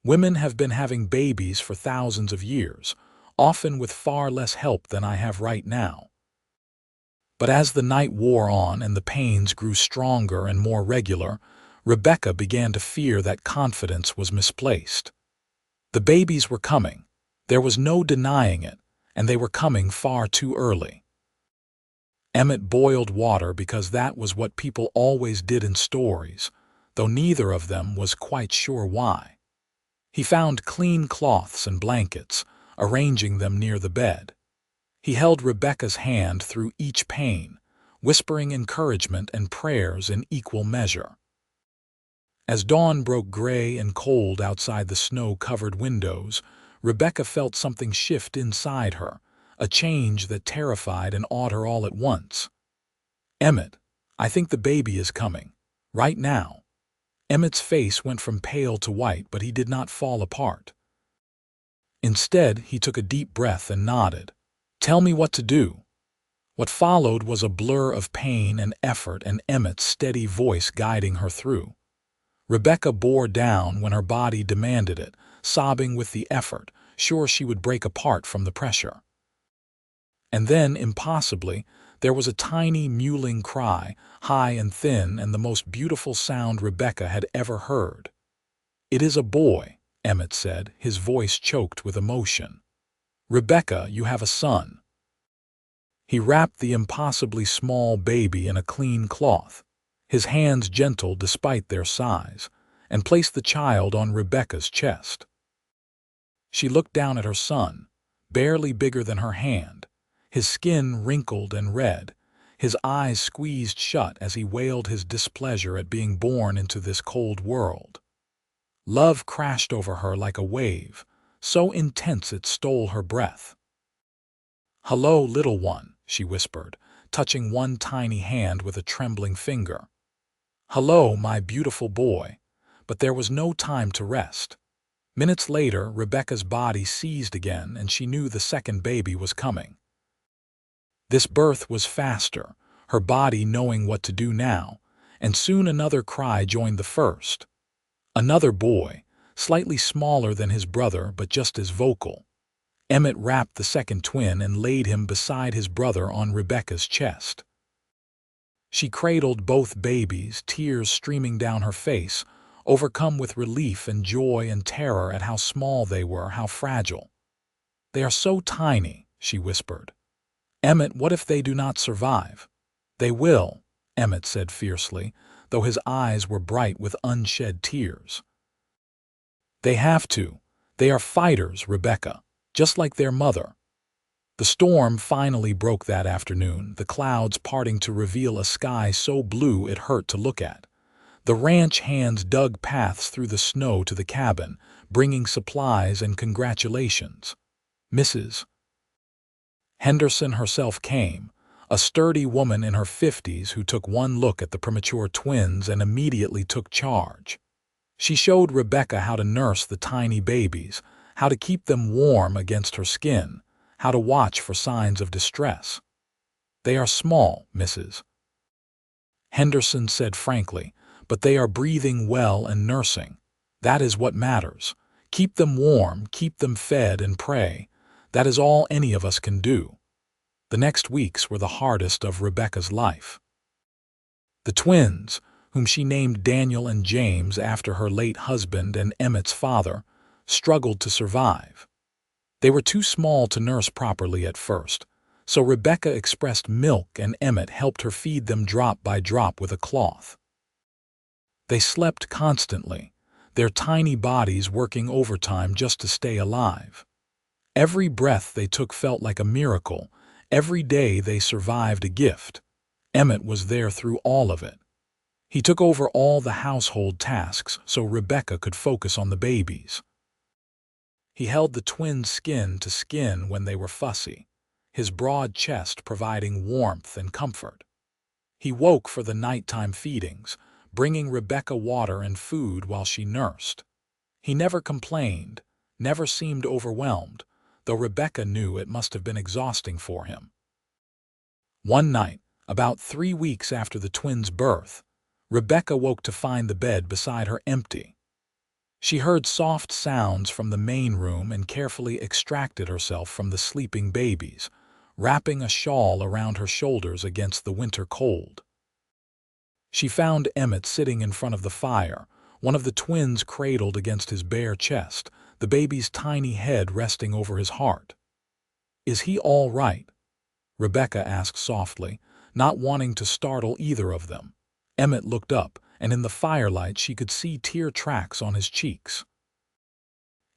S1: "Women have been having babies for thousands of years, often with far less help than I have right now." But as the night wore on and the pains grew stronger and more regular, Rebecca began to fear that confidence was misplaced. The babies were coming. There was no denying it, and they were coming far too early. Emmett boiled water because that was what people always did in stories, though neither of them was quite sure why. He found clean cloths and blankets, arranging them near the bed. He held Rebecca's hand through each pain, whispering encouragement and prayers in equal measure. As dawn broke gray and cold outside the snow-covered windows, Rebecca felt something shift inside her, a change that terrified and awed her all at once. "Emmett, I think the baby is coming. Right now." Emmett's face went from pale to white, but he did not fall apart. Instead, he took a deep breath and nodded. "Tell me what to do." What followed was a blur of pain and effort and Emmett's steady voice guiding her through. Rebecca bore down when her body demanded it, sobbing with the effort, sure she would break apart from the pressure. And then, impossibly, there was a tiny mewling cry, high and thin, and the most beautiful sound Rebecca had ever heard. "It is a boy," Emmett said, his voice choked with emotion. "Rebecca, you have a son." He wrapped the impossibly small baby in a clean cloth, his hands gentle despite their size, and placed the child on Rebecca's chest. She looked down at her son, barely bigger than her hand, his skin wrinkled and red, his eyes squeezed shut as he wailed his displeasure at being born into this cold world. Love crashed over her like a wave, so intense it stole her breath. "Hello, little one," she whispered, touching one tiny hand with a trembling finger. "Hello, my beautiful boy." But there was no time to rest. Minutes later, Rebecca's body seized again, and she knew the second baby was coming. This birth was faster, her body knowing what to do now, and soon another cry joined the first. Another boy, slightly smaller than his brother but just as vocal. Emmett wrapped the second twin and laid him beside his brother on Rebecca's chest. She cradled both babies, tears streaming down her face, overcome with relief and joy and terror at how small they were, how fragile. "They are so tiny," she whispered. "Emmett, what if they do not survive?" "They will," Emmett said fiercely, though his eyes were bright with unshed tears. "They have to. They are fighters, Rebecca, just like their mother." The storm finally broke that afternoon, the clouds parting to reveal a sky so blue it hurt to look at. The ranch hands dug paths through the snow to the cabin, bringing supplies and congratulations. Mrs. Henderson herself came, a sturdy woman in her 50s who took one look at the premature twins and immediately took charge. She showed Rebecca how to nurse the tiny babies, how to keep them warm against her skin, how to watch for signs of distress. "They are small, Mrs. Henderson said frankly, "but they are breathing well and nursing. That is what matters. Keep them warm, keep them fed, and pray. That is all any of us can do." The next weeks were the hardest of Rebecca's life. The twins, whom she named Daniel and James after her late husband and Emmett's father, struggled to survive. They were too small to nurse properly at first, so Rebecca expressed milk and Emmett helped her feed them drop by drop with a cloth. They slept constantly, their tiny bodies working overtime just to stay alive. Every breath they took felt like a miracle. Every day they survived a gift. Emmett was there through all of it. He took over all the household tasks so Rebecca could focus on the babies. He held the twins skin to skin when they were fussy, his broad chest providing warmth and comfort. He woke for the nighttime feedings, bringing Rebecca water and food while she nursed. He never complained, never seemed overwhelmed, though Rebecca knew it must have been exhausting for him. One night, about 3 weeks after the twins' birth, Rebecca woke to find the bed beside her empty. She heard soft sounds from the main room and carefully extracted herself from the sleeping babies, wrapping a shawl around her shoulders against the winter cold. She found Emmett sitting in front of the fire, one of the twins cradled against his bare chest, the baby's tiny head resting over his heart. "Is he all right?" Rebecca asked softly, not wanting to startle either of them. Emmett looked up, and in the firelight she could see tear tracks on his cheeks.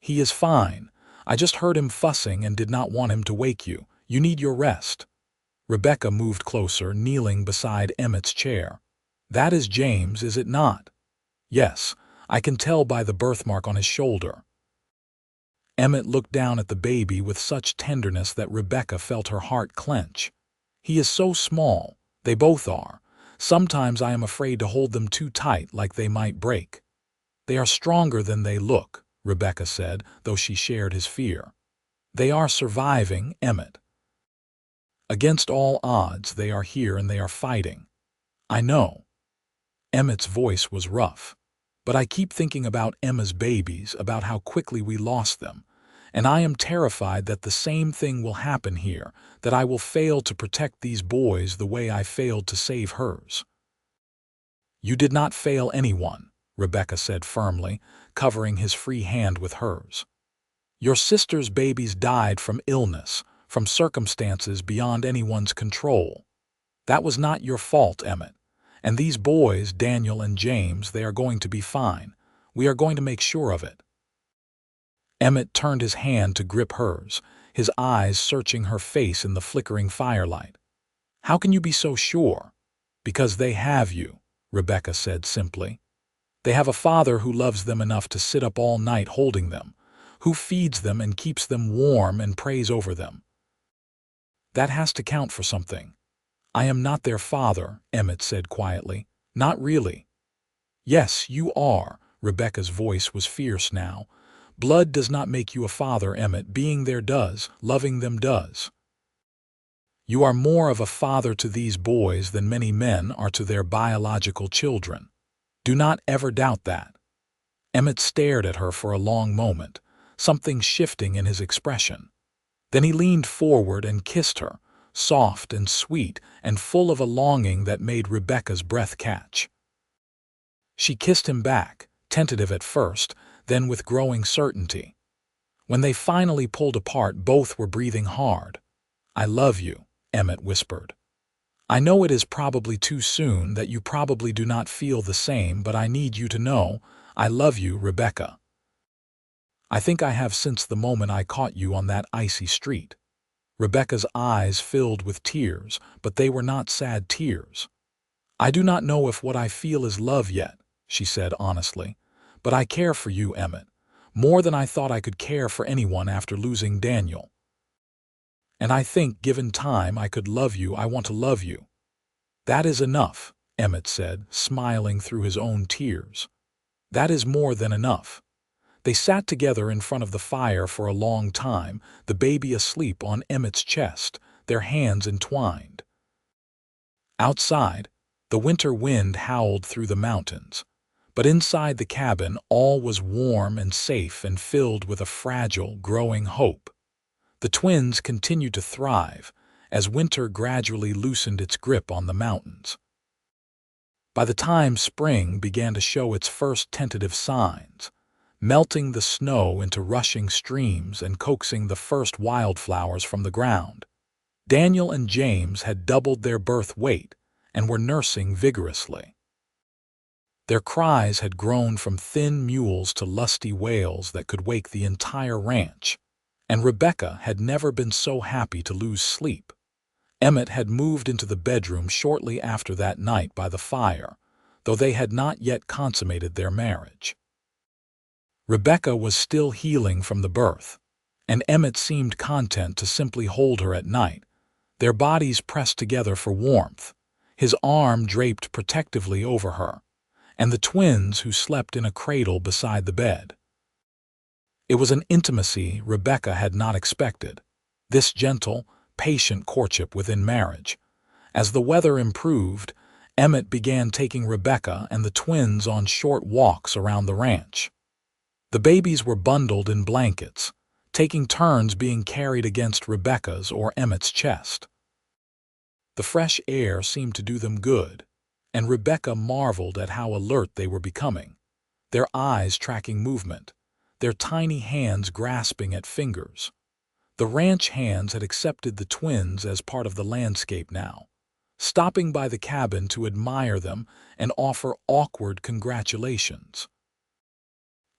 S1: "He is fine. I just heard him fussing and did not want him to wake you. You need your rest." Rebecca moved closer, kneeling beside Emmett's chair. "That is James, is it not?" "Yes, I can tell by the birthmark on his shoulder." Emmett looked down at the baby with such tenderness that Rebecca felt her heart clench. "He is so small. They both are. Sometimes I am afraid to hold them too tight, like they might break." "They are stronger than they look," Rebecca said, though she shared his fear. "They are surviving, Emmett. Against all odds, they are here and they are fighting." "I know." Emmett's voice was rough. "But I keep thinking about Emma's babies, about how quickly we lost them. And I am terrified that the same thing will happen here, that I will fail to protect these boys the way I failed to save hers." "You did not fail anyone," Rebecca said firmly, covering his free hand with hers. "Your sister's babies died from illness, from circumstances beyond anyone's control. That was not your fault, Emmett. And these boys, Daniel and James, they are going to be fine. We are going to make sure of it." Emmett turned his hand to grip hers, his eyes searching her face in the flickering firelight. "How can you be so sure?" "Because they have you," Rebecca said simply. "They have a father who loves them enough to sit up all night holding them, who feeds them and keeps them warm and prays over them. That has to count for something." "I am not their father," Emmett said quietly. "Not really." "Yes, you are." Rebecca's voice was fierce now. "Blood does not make you a father, Emmett. Being there does. Loving them does. You are more of a father to these boys than many men are to their biological children. Do not ever doubt that." Emmett stared at her for a long moment, something shifting in his expression. Then he leaned forward and kissed her, soft and sweet and full of a longing that made Rebecca's breath catch. She kissed him back, tentative at first, then with growing certainty. When they finally pulled apart, both were breathing hard. "I love you," Emmett whispered. "I know it is probably too soon, that you probably do not feel the same, but I need you to know, I love you, Rebecca. I think I have since the moment I caught you on that icy street." Rebecca's eyes filled with tears, but they were not sad tears. "I do not know if what I feel is love yet," she said honestly, "but I care for you, Emmett, more than I thought I could care for anyone after losing Daniel. And I think, given time, I could love you. I want to love you." "That is enough," Emmett said, smiling through his own tears. "That is more than enough." They sat together in front of the fire for a long time, the baby asleep on Emmett's chest, their hands entwined. Outside, the winter wind howled through the mountains, but inside the cabin all was warm and safe and filled with a fragile, growing hope. The twins continued to thrive as winter gradually loosened its grip on the mountains. By the time spring began to show its first tentative signs, melting the snow into rushing streams and coaxing the first wildflowers from the ground, Daniel and James had doubled their birth weight and were nursing vigorously. Their cries had grown from thin mewls to lusty wails that could wake the entire ranch, and Rebecca had never been so happy to lose sleep. Emmett had moved into the bedroom shortly after that night by the fire, though they had not yet consummated their marriage. Rebecca was still healing from the birth, and Emmett seemed content to simply hold her at night, their bodies pressed together for warmth, his arm draped protectively over her, and the twins who slept in a cradle beside the bed. It was an intimacy Rebecca had not expected, this gentle, patient courtship within marriage. As the weather improved, Emmett began taking Rebecca and the twins on short walks around the ranch. The babies were bundled in blankets, taking turns being carried against Rebecca's or Emmett's chest. The fresh air seemed to do them good, and Rebecca marveled at how alert they were becoming, their eyes tracking movement, their tiny hands grasping at fingers. The ranch hands had accepted the twins as part of the landscape now, stopping by the cabin to admire them and offer awkward congratulations.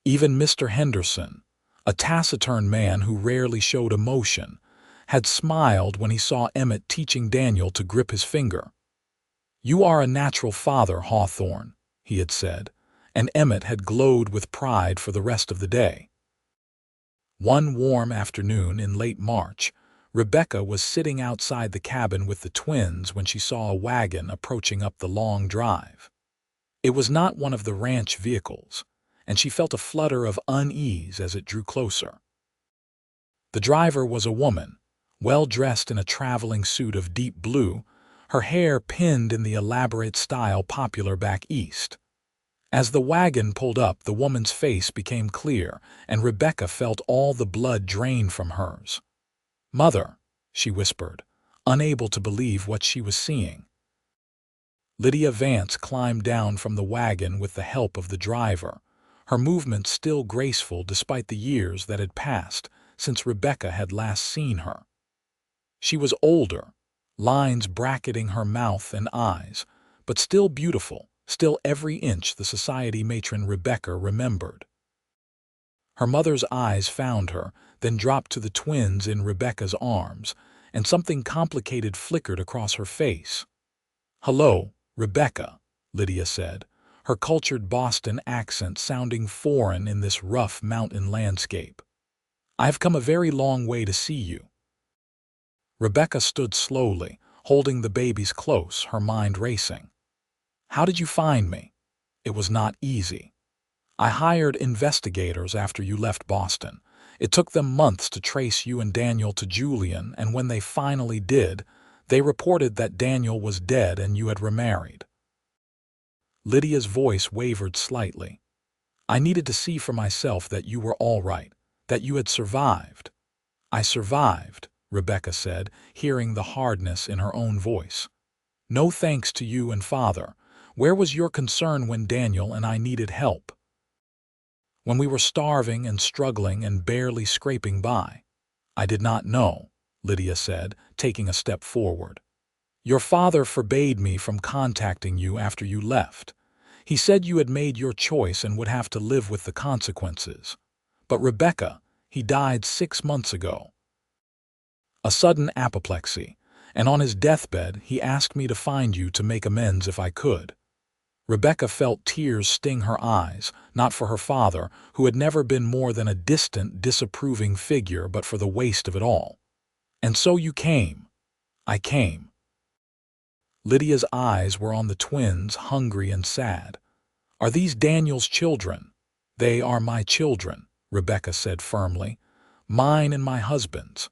S1: Even Mr. Henderson, a taciturn man who rarely showed emotion, had smiled when he saw Emmett teaching Daniel to grip his finger. "You are a natural father, Hawthorne," he had said, and Emmett had glowed with pride for the rest of the day. One warm afternoon in late March, Rebecca was sitting outside the cabin with the twins when she saw a wagon approaching up the long drive. It was not one of the ranch vehicles, and she felt a flutter of unease as it drew closer. The driver was a woman, well dressed in a traveling suit of deep blue, her hair pinned in the elaborate style popular back east. As the wagon pulled up, the woman's face became clear, and Rebecca felt all the blood drain from hers. "Mother," she whispered, unable to believe what she was seeing. Lydia Vance climbed down from the wagon with the help of the driver, her movements still graceful despite the years that had passed since Rebecca had last seen her. She was older, lines bracketing her mouth and eyes, but still beautiful, still every inch the society matron Rebecca remembered. Her mother's eyes found her, then dropped to the twins in Rebecca's arms, and something complicated flickered across her face. "Hello, Rebecca," Lydia said, her cultured Boston accent sounding foreign in this rough mountain landscape. "I've come a very long way to see you." Rebecca stood slowly, holding the babies close, her mind racing. "How did you find me?" "It was not easy. I hired investigators after you left Boston. It took them months to trace you and Daniel to Julian, and when they finally did, they reported that Daniel was dead and you had remarried." Lydia's voice wavered slightly. "I needed to see for myself that you were all right, that you had survived." "I survived," Rebecca said, hearing the hardness in her own voice. "No thanks to you and Father. Where was your concern when Daniel and I needed help? When we were starving and struggling and barely scraping by?" "I did not know," Lydia said, taking a step forward. "Your father forbade me from contacting you after you left. He said you had made your choice and would have to live with the consequences. But Rebecca, he died 6 months ago. A sudden apoplexy, and on his deathbed he asked me to find you to make amends if I could." Rebecca felt tears sting her eyes, not for her father, who had never been more than a distant, disapproving figure, but for the waste of it all. "And so you came." "I came." Lydia's eyes were on the twins, hungry and sad. "Are these Daniel's children?" "They are my children," Rebecca said firmly. "Mine and my husband's."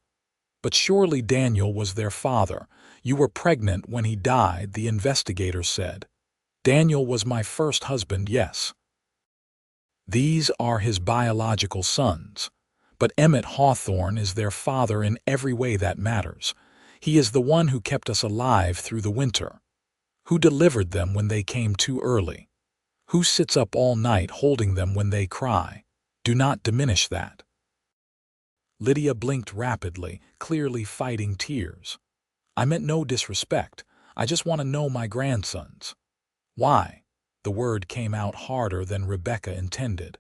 S1: "But surely Daniel was their father. You were pregnant when he died," the investigator said. "Daniel was my first husband, yes. These are his biological sons. But Emmett Hawthorne is their father in every way that matters. He is the one who kept us alive through the winter. Who delivered them when they came too early? Who sits up all night holding them when they cry? Do not diminish that." Lydia blinked rapidly, clearly fighting tears. "I meant no disrespect. I just want to know my grandsons." "Why?" The word came out harder than Rebecca intended.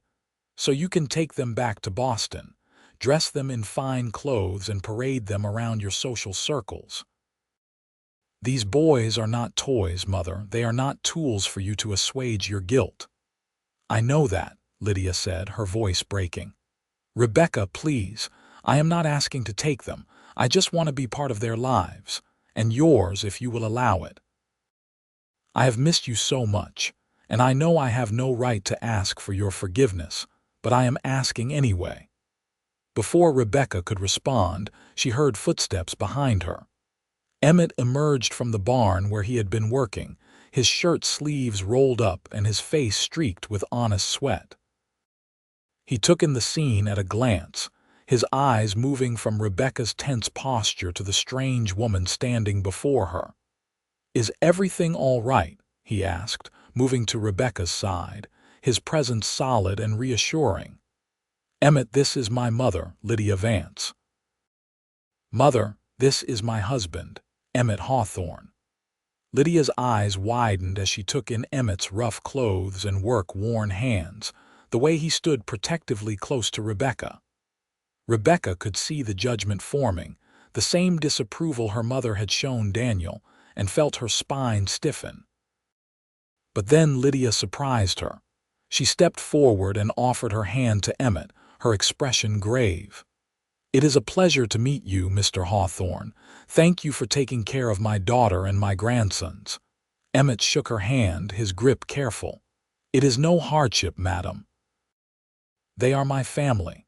S1: "So you can take them back to Boston, dress them in fine clothes and parade them around your social circles." "These boys are not toys, Mother. They are not tools for you to assuage your guilt." "I know that," Lydia said, her voice breaking. "Rebecca, please. I am not asking to take them. I just want to be part of their lives, and yours if you will allow it. I have missed you so much, and I know I have no right to ask for your forgiveness, but I am asking anyway." Before Rebecca could respond, she heard footsteps behind her. Emmett emerged from the barn where he had been working, his shirt sleeves rolled up and his face streaked with honest sweat. He took in the scene at a glance, his eyes moving from Rebecca's tense posture to the strange woman standing before her. "Is everything all right?" he asked, moving to Rebecca's side, his presence solid and reassuring. "Emmett, this is my mother, Lydia Vance." "Mother, this is my husband, Emmett Hawthorne." Lydia's eyes widened as she took in Emmett's rough clothes and work-worn hands, the way he stood protectively close to Rebecca. Rebecca could see the judgment forming, the same disapproval her mother had shown Daniel, and felt her spine stiffen. But then Lydia surprised her. She stepped forward and offered her hand to Emmett, her expression grave. "It is a pleasure to meet you, Mr. Hawthorne. Thank you for taking care of my daughter and my grandsons." Emmett shook her hand, his grip careful. "It is no hardship, madam. They are my family."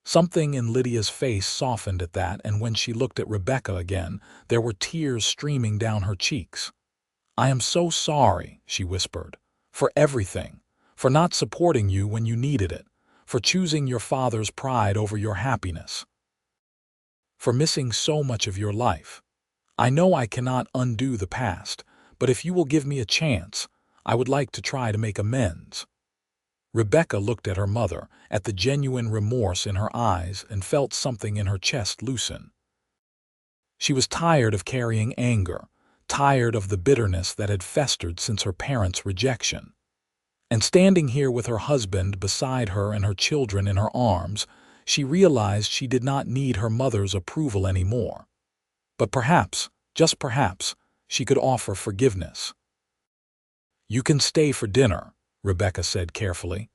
S1: Something in Lydia's face softened at that, and when she looked at Rebecca again, there were tears streaming down her cheeks. "I am so sorry," she whispered, "for everything, for not supporting you when you needed it, for choosing your father's pride over your happiness, for missing so much of your life. I know I cannot undo the past, but if you will give me a chance, I would like to try to make amends." Rebecca looked at her mother, at the genuine remorse in her eyes, and felt something in her chest loosen. She was tired of carrying anger, tired of the bitterness that had festered since her parents' rejection. And standing here with her husband beside her and her children in her arms, she realized she did not need her mother's approval anymore. But perhaps, just perhaps, she could offer forgiveness. "You can stay for dinner," Rebecca said carefully.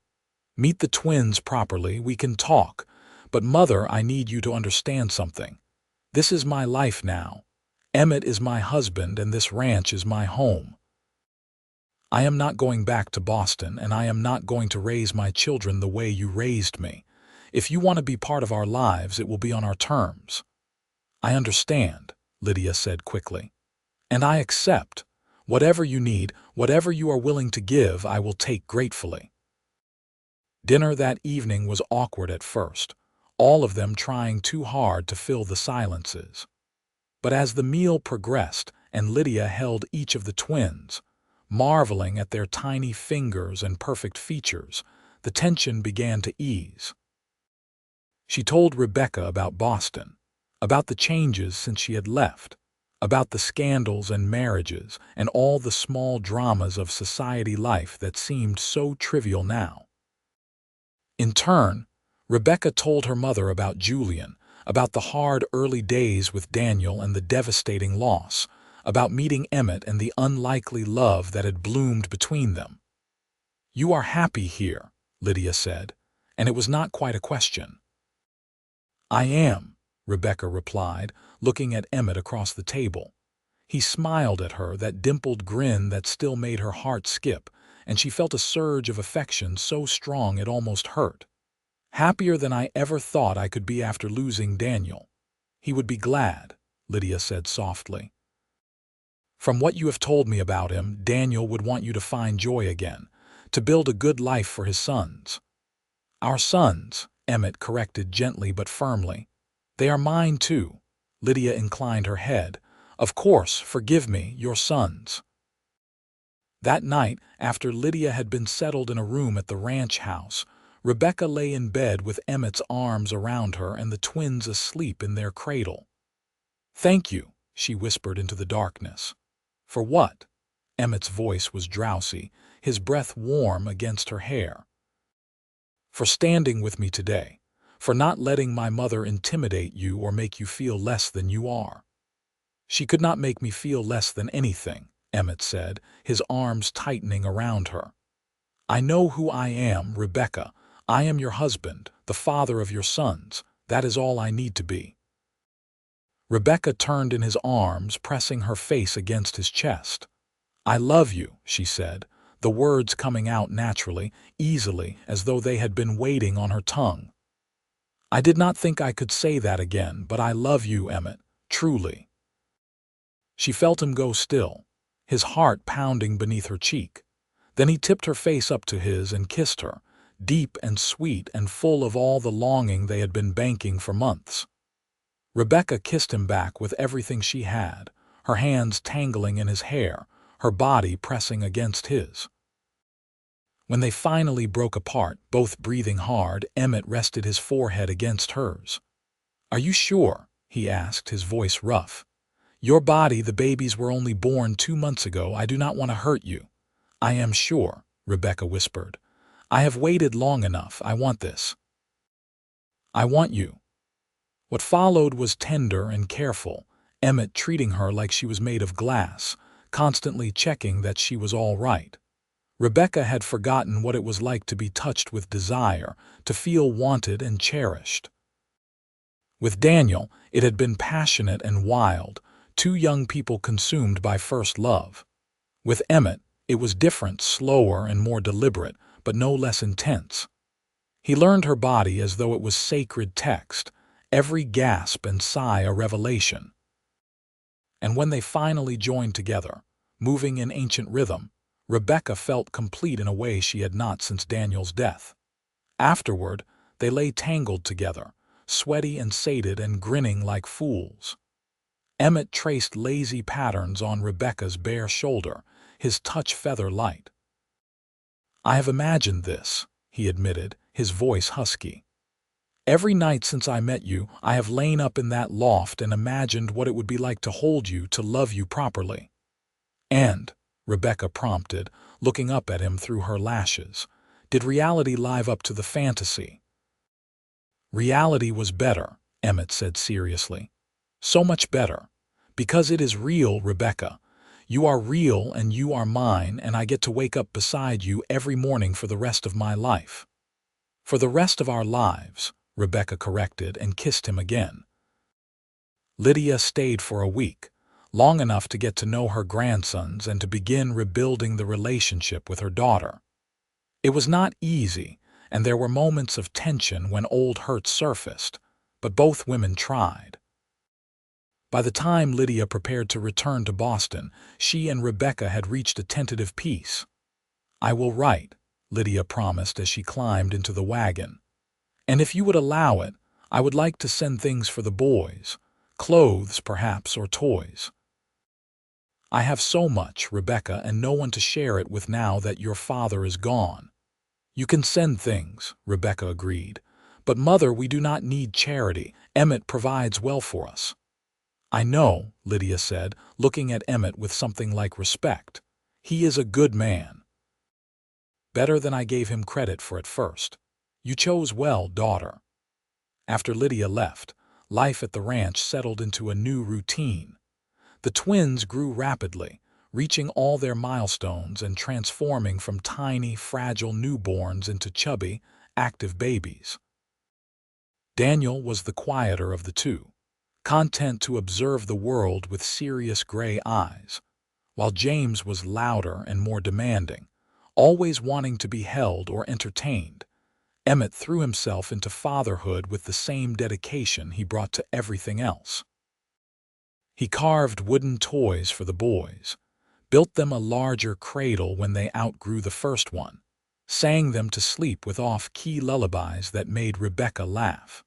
S1: "Meet the twins properly, we can talk. But Mother, I need you to understand something. This is my life now. Emmett is my husband and this ranch is my home. I am not going back to Boston, and I am not going to raise my children the way you raised me. If you want to be part of our lives, it will be on our terms." "I understand," Lydia said quickly. "And I accept. Whatever you need, whatever you are willing to give, I will take gratefully." Dinner that evening was awkward at first, all of them trying too hard to fill the silences. But as the meal progressed and Lydia held each of the twins, marveling at their tiny fingers and perfect features, the tension began to ease. She told Rebecca about Boston, about the changes since she had left, about the scandals and marriages and all the small dramas of society life that seemed so trivial now. In turn, Rebecca told her mother about Julian, about the hard early days with Daniel and the devastating loss, about meeting Emmett and the unlikely love that had bloomed between them. "You are happy here," Lydia said, and it was not quite a question. "I am," Rebecca replied, looking at Emmett across the table. He smiled at her, that dimpled grin that still made her heart skip, and she felt a surge of affection so strong it almost hurt. "Happier than I ever thought I could be after losing Daniel." "He would be glad," Lydia said softly. "From what you have told me about him, Daniel would want you to find joy again, to build a good life for his sons." "Our sons," Emmett corrected gently but firmly. "They are mine too." Lydia inclined her head. "Of course, forgive me, your sons." That night, after Lydia had been settled in a room at the ranch house, Rebecca lay in bed with Emmett's arms around her and the twins asleep in their cradle. "Thank you," she whispered into the darkness. "For what?" Emmett's voice was drowsy, his breath warm against her hair. "For standing with me today, for not letting my mother intimidate you or make you feel less than you are." "She could not make me feel less than anything," Emmett said, his arms tightening around her. "I know who I am, Rebecca. I am your husband, the father of your sons. That is all I need to be." Rebecca turned in his arms, pressing her face against his chest. "I love you," she said, the words coming out naturally, easily, as though they had been waiting on her tongue. "I did not think I could say that again, but I love you, Emmett, truly." She felt him go still, his heart pounding beneath her cheek. Then he tipped her face up to his and kissed her, deep and sweet and full of all the longing they had been banking for months. Rebecca kissed him back with everything she had, her hands tangling in his hair, her body pressing against his. When they finally broke apart, both breathing hard, Emmett rested his forehead against hers. "Are you sure?" he asked, his voice rough. "Your body, the babies were only born 2 months ago. I do not want to hurt you." "I am sure," Rebecca whispered. "I have waited long enough. I want this." "I want you," What followed was tender and careful, Emmett treating her like she was made of glass, constantly checking that she was all right. Rebecca had forgotten what it was like to be touched with desire, to feel wanted and cherished. With Daniel, it had been passionate and wild, two young people consumed by first love. With Emmett, it was different, slower and more deliberate, but no less intense. He learned her body as though it was sacred text, every gasp and sigh a revelation. And when they finally joined together, moving in ancient rhythm, Rebecca felt complete in a way she had not since Daniel's death. Afterward, they lay tangled together, sweaty and sated and grinning like fools. Emmett traced lazy patterns on Rebecca's bare shoulder, his touch feather light. "I have imagined this," he admitted, his voice husky. "Every night since I met you, I have lain up in that loft and imagined what it would be like to hold you, to love you properly." "And," Rebecca prompted, looking up at him through her lashes, "did reality live up to the fantasy?" "Reality was better," Emmett said seriously. "So much better. Because it is real, Rebecca. You are real and you are mine, and I get to wake up beside you every morning for the rest of my life." "For the rest of our lives," Rebecca corrected and kissed him again. Lydia stayed for a week, long enough to get to know her grandsons and to begin rebuilding the relationship with her daughter. It was not easy, and there were moments of tension when old hurts surfaced, but both women tried. By the time Lydia prepared to return to Boston, she and Rebecca had reached a tentative peace. "I will write," Lydia promised as she climbed into the wagon. "And if you would allow it, I would like to send things for the boys, clothes perhaps, or toys." "I have so much, Rebecca, and no one to share it with now that your father is gone." "You can send things," Rebecca agreed. "But Mother, we do not need charity. Emmett provides well for us." "I know," Lydia said, looking at Emmett with something like respect. "He is a good man. Better than I gave him credit for at first. You chose well, daughter." After Lydia left, life at the ranch settled into a new routine. The twins grew rapidly, reaching all their milestones and transforming from tiny, fragile newborns into chubby, active babies. Daniel was the quieter of the two, content to observe the world with serious gray eyes, while James was louder and more demanding, always wanting to be held or entertained. Emmett threw himself into fatherhood with the same dedication he brought to everything else. He carved wooden toys for the boys, built them a larger cradle when they outgrew the first one, sang them to sleep with off-key lullabies that made Rebecca laugh.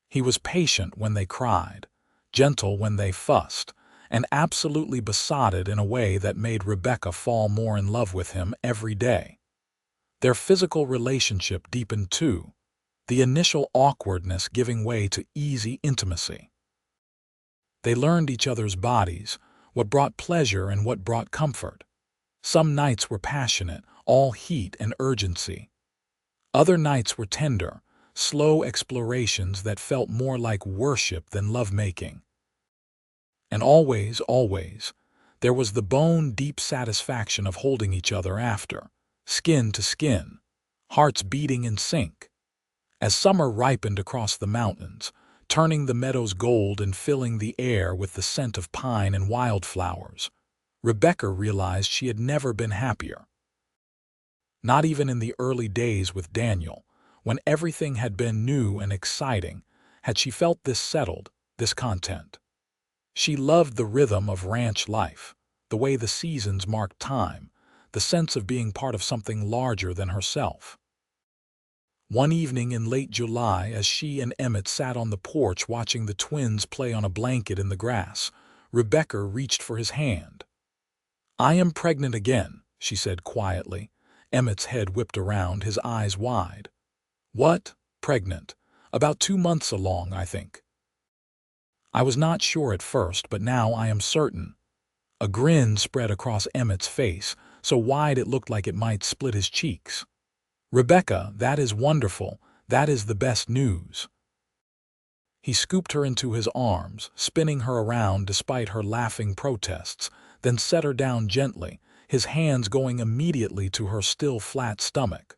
S1: He was patient when they cried, gentle when they fussed, and absolutely besotted in a way that made Rebecca fall more in love with him every day. Their physical relationship deepened too, the initial awkwardness giving way to easy intimacy. They learned each other's bodies, what brought pleasure and what brought comfort. Some nights were passionate, all heat and urgency. Other nights were tender, slow explorations that felt more like worship than lovemaking. And always, always, there was the bone-deep satisfaction of holding each other after, skin to skin, hearts beating in sync. As summer ripened across the mountains, turning the meadows gold and filling the air with the scent of pine and wildflowers, Rebecca realized she had never been happier. Not even in the early days with Daniel, when everything had been new and exciting, had she felt this settled, this content. She loved the rhythm of ranch life, the way the seasons marked time, the sense of being part of something larger than herself. One evening in late July, as she and Emmett sat on the porch watching the twins play on a blanket in the grass, Rebecca reached for his hand. "I am pregnant again," she said quietly. Emmett's head whipped around, his eyes wide. "What? Pregnant? About 2 months along, I think." "I was not sure at first, but now I am certain." A grin spread across Emmett's face, so wide it looked like it might split his cheeks. "Rebecca, that is wonderful. That is the best news." He scooped her into his arms, spinning her around despite her laughing protests, then set her down gently, his hands going immediately to her still flat stomach.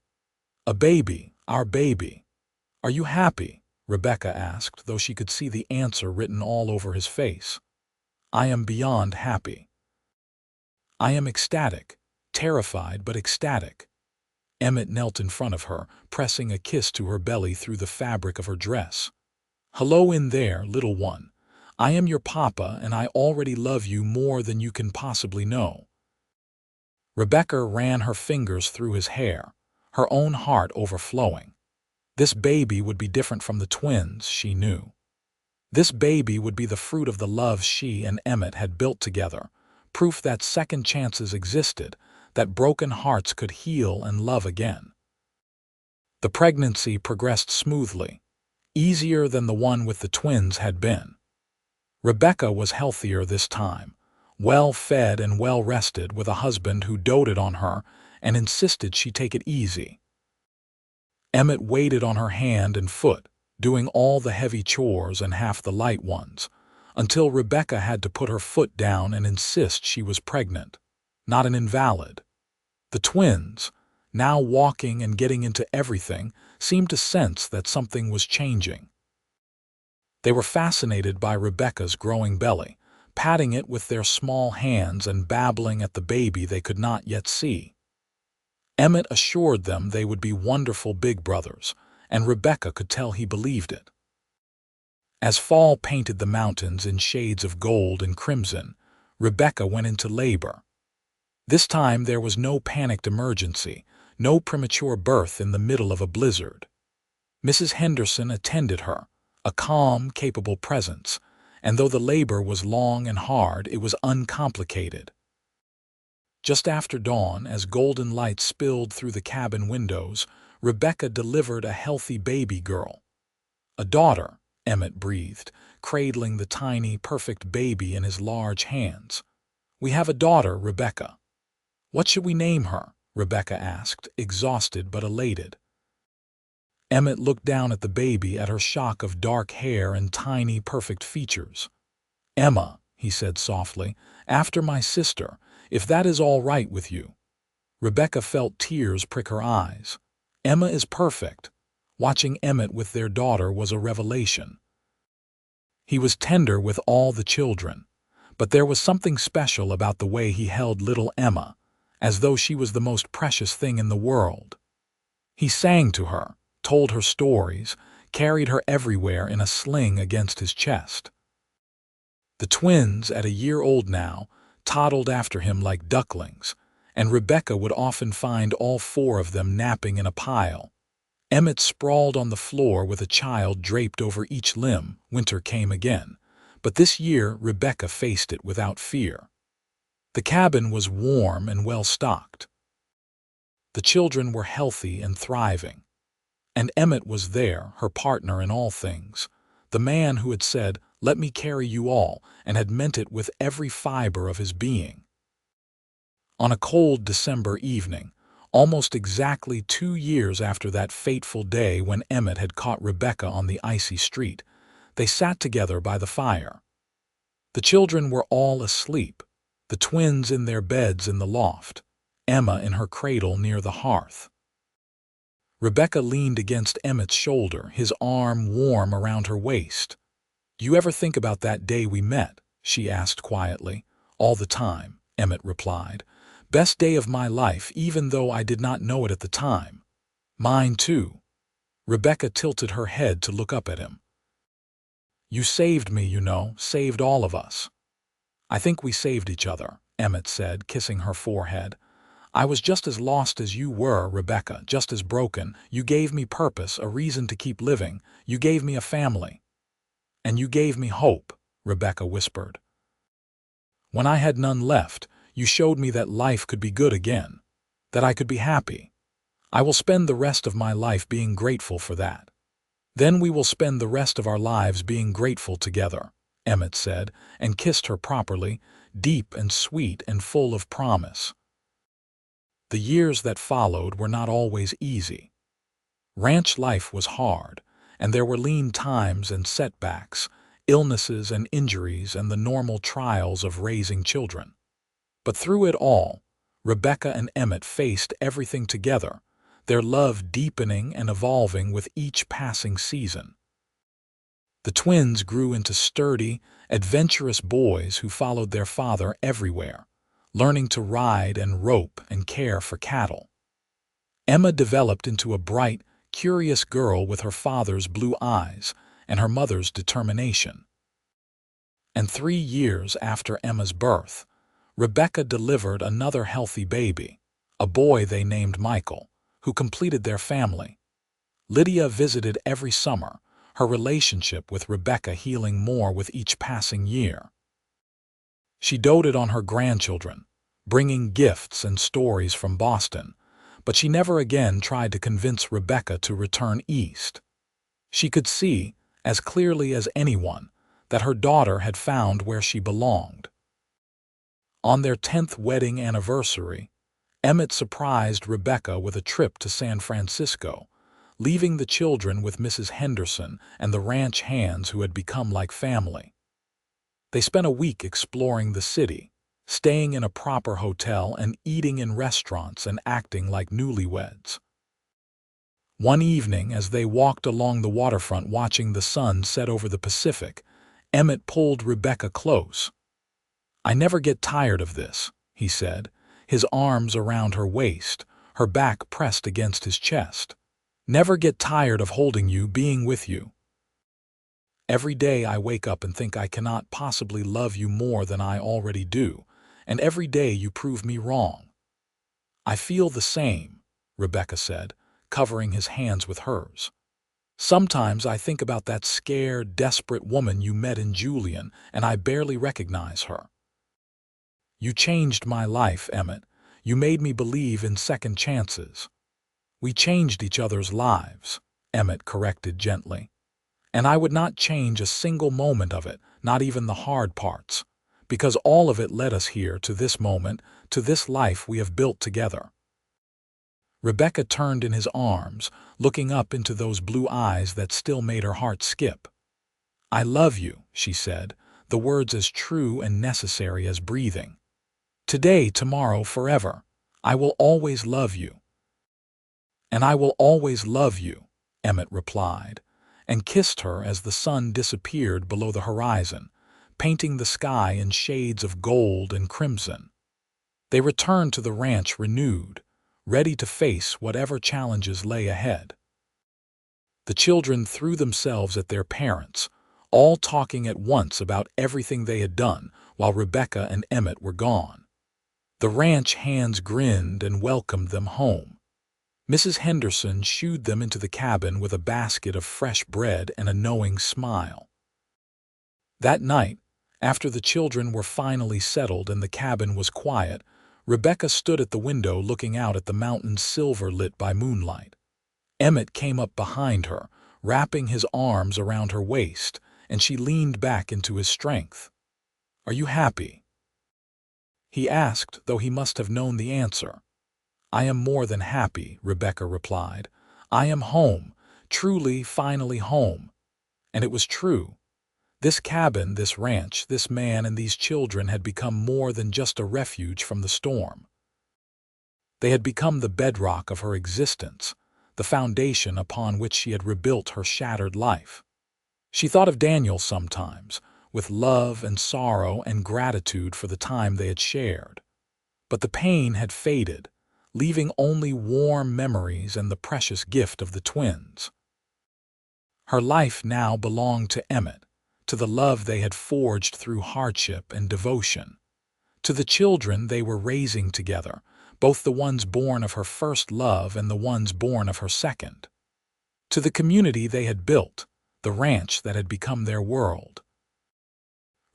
S1: "A baby, our baby. Are you happy?" Rebecca asked, though she could see the answer written all over his face. "I am beyond happy. I am ecstatic, terrified but ecstatic." Emmett knelt in front of her, pressing a kiss to her belly through the fabric of her dress. "Hello in there, little one. I am your papa, and I already love you more than you can possibly know." Rebecca ran her fingers through his hair, her own heart overflowing. This baby would be different from the twins, she knew. This baby would be the fruit of the love she and Emmett had built together, proof that second chances existed, that broken hearts could heal and love again. The pregnancy progressed smoothly, easier than the one with the twins had been. Rebecca was healthier this time, well-fed and well-rested, with a husband who doted on her and insisted she take it easy. Emmett waited on her hand and foot, doing all the heavy chores and half the light ones, until Rebecca had to put her foot down and insist she was pregnant, not an invalid. The twins, now walking and getting into everything, seemed to sense that something was changing. They were fascinated by Rebecca's growing belly, patting it with their small hands and babbling at the baby they could not yet see. Emmett assured them they would be wonderful big brothers, and Rebecca could tell he believed it. As fall painted the mountains in shades of gold and crimson, Rebecca went into labor. This time there was no panicked emergency, no premature birth in the middle of a blizzard. Mrs. Henderson attended her, a calm, capable presence, and though the labor was long and hard, it was uncomplicated. Just after dawn, as golden light spilled through the cabin windows, Rebecca delivered a healthy baby girl. "A daughter," Emmett breathed, cradling the tiny, perfect baby in his large hands. "We have a daughter, Rebecca." "What should we name her?" Rebecca asked, exhausted but elated. Emmett looked down at the baby, at her shock of dark hair and tiny, perfect features. "Emma," he said softly, "after my sister, if that is all right with you." Rebecca felt tears prick her eyes. Emma is perfect. Watching Emmett with their daughter was a revelation. He was tender with all the children, but there was something special about the way he held little Emma, as though she was the most precious thing in the world. He sang to her, told her stories, carried her everywhere in a sling against his chest. The twins, at a year old now, toddled after him like ducklings, and Rebecca would often find all four of them napping in a pile. Emmett sprawled on the floor with a child draped over each limb. Winter came again, but this year Rebecca faced it without fear. The cabin was warm and well-stocked. The children were healthy and thriving. And Emmett was there, her partner in all things, the man who had said, "Let me carry you all," and had meant it with every fiber of his being. On a cold December evening, almost exactly 2 years after that fateful day when Emmett had caught Rebecca on the icy street, they sat together by the fire. The children were all asleep, the twins in their beds in the loft, Emma in her cradle near the hearth. Rebecca leaned against Emmett's shoulder, his arm warm around her waist. "Do you ever think about that day we met?" she asked quietly. "All the time," Emmett replied. "Best day of my life, even though I did not know it at the time." "Mine too." Rebecca tilted her head to look up at him. "You saved me, you know, saved all of us." "I think we saved each other," Emmett said, kissing her forehead. "I was just as lost as you were, Rebecca, just as broken. You gave me purpose, a reason to keep living. You gave me a family." "And you gave me hope," Rebecca whispered. "When I had none left, you showed me that life could be good again, that I could be happy. I will spend the rest of my life being grateful for that. Then we will spend the rest of our lives being grateful together," Emmett said, and kissed her properly, deep and sweet and full of promise. The years that followed were not always easy. Ranch life was hard, and there were lean times and setbacks, illnesses and injuries, and the normal trials of raising children. But through it all, Rebecca and Emmett faced everything together, their love deepening and evolving with each passing season. The twins grew into sturdy, adventurous boys who followed their father everywhere, learning to ride and rope and care for cattle. Emma developed into a bright, curious girl with her father's blue eyes and her mother's determination. And 3 years after Emma's birth, Rebecca delivered another healthy baby, a boy they named Michael, who completed their family. Lydia visited every summer, her relationship with Rebecca healing more with each passing year. She doted on her grandchildren, bringing gifts and stories from Boston, but she never again tried to convince Rebecca to return east. She could see, as clearly as anyone, that her daughter had found where she belonged. On their 10th wedding anniversary, Emmett surprised Rebecca with a trip to San Francisco, leaving the children with Mrs. Henderson and the ranch hands who had become like family. They spent a week exploring the city, staying in a proper hotel and eating in restaurants and acting like newlyweds. One evening, as they walked along the waterfront watching the sun set over the Pacific, Emmett pulled Rebecca close. "I never get tired of this," he said, his arms around her waist, her back pressed against his chest. "Never get tired of holding you, being with you. Every day I wake up and think I cannot possibly love you more than I already do, and every day you prove me wrong." "I feel the same," Rebecca said, covering his hands with hers. "Sometimes I think about that scared, desperate woman you met in Julian, and I barely recognize her." "You changed my life, Emmett. You made me believe in second chances." "We changed each other's lives," Emmett corrected gently. "And I would not change a single moment of it, not even the hard parts, because all of it led us here to this moment, to this life we have built together." Rebecca turned in his arms, looking up into those blue eyes that still made her heart skip. "I love you," she said, the words as true and necessary as breathing. "Today, tomorrow, forever. I will always love you." "And I will always love you," Emmett replied, and kissed her as the sun disappeared below the horizon, painting the sky in shades of gold and crimson. They returned to the ranch renewed, ready to face whatever challenges lay ahead. The children threw themselves at their parents, all talking at once about everything they had done while Rebecca and Emmett were gone. The ranch hands grinned and welcomed them home. Mrs. Henderson shooed them into the cabin with a basket of fresh bread and a knowing smile. That night, after the children were finally settled and the cabin was quiet, Rebecca stood at the window looking out at the mountains silver lit by moonlight. Emmett came up behind her, wrapping his arms around her waist, and she leaned back into his strength. "Are you happy?" he asked, though he must have known the answer. "I am more than happy," Rebecca replied. "I am home, truly, finally home." And it was true. This cabin, this ranch, this man, and these children had become more than just a refuge from the storm. They had become the bedrock of her existence, the foundation upon which she had rebuilt her shattered life. She thought of Daniel sometimes, with love and sorrow and gratitude for the time they had shared. But the pain had faded, leaving only warm memories and the precious gift of the twins. Her life now belonged to Emmett, to the love they had forged through hardship and devotion, to the children they were raising together, both the ones born of her first love and the ones born of her second, to the community they had built, the ranch that had become their world.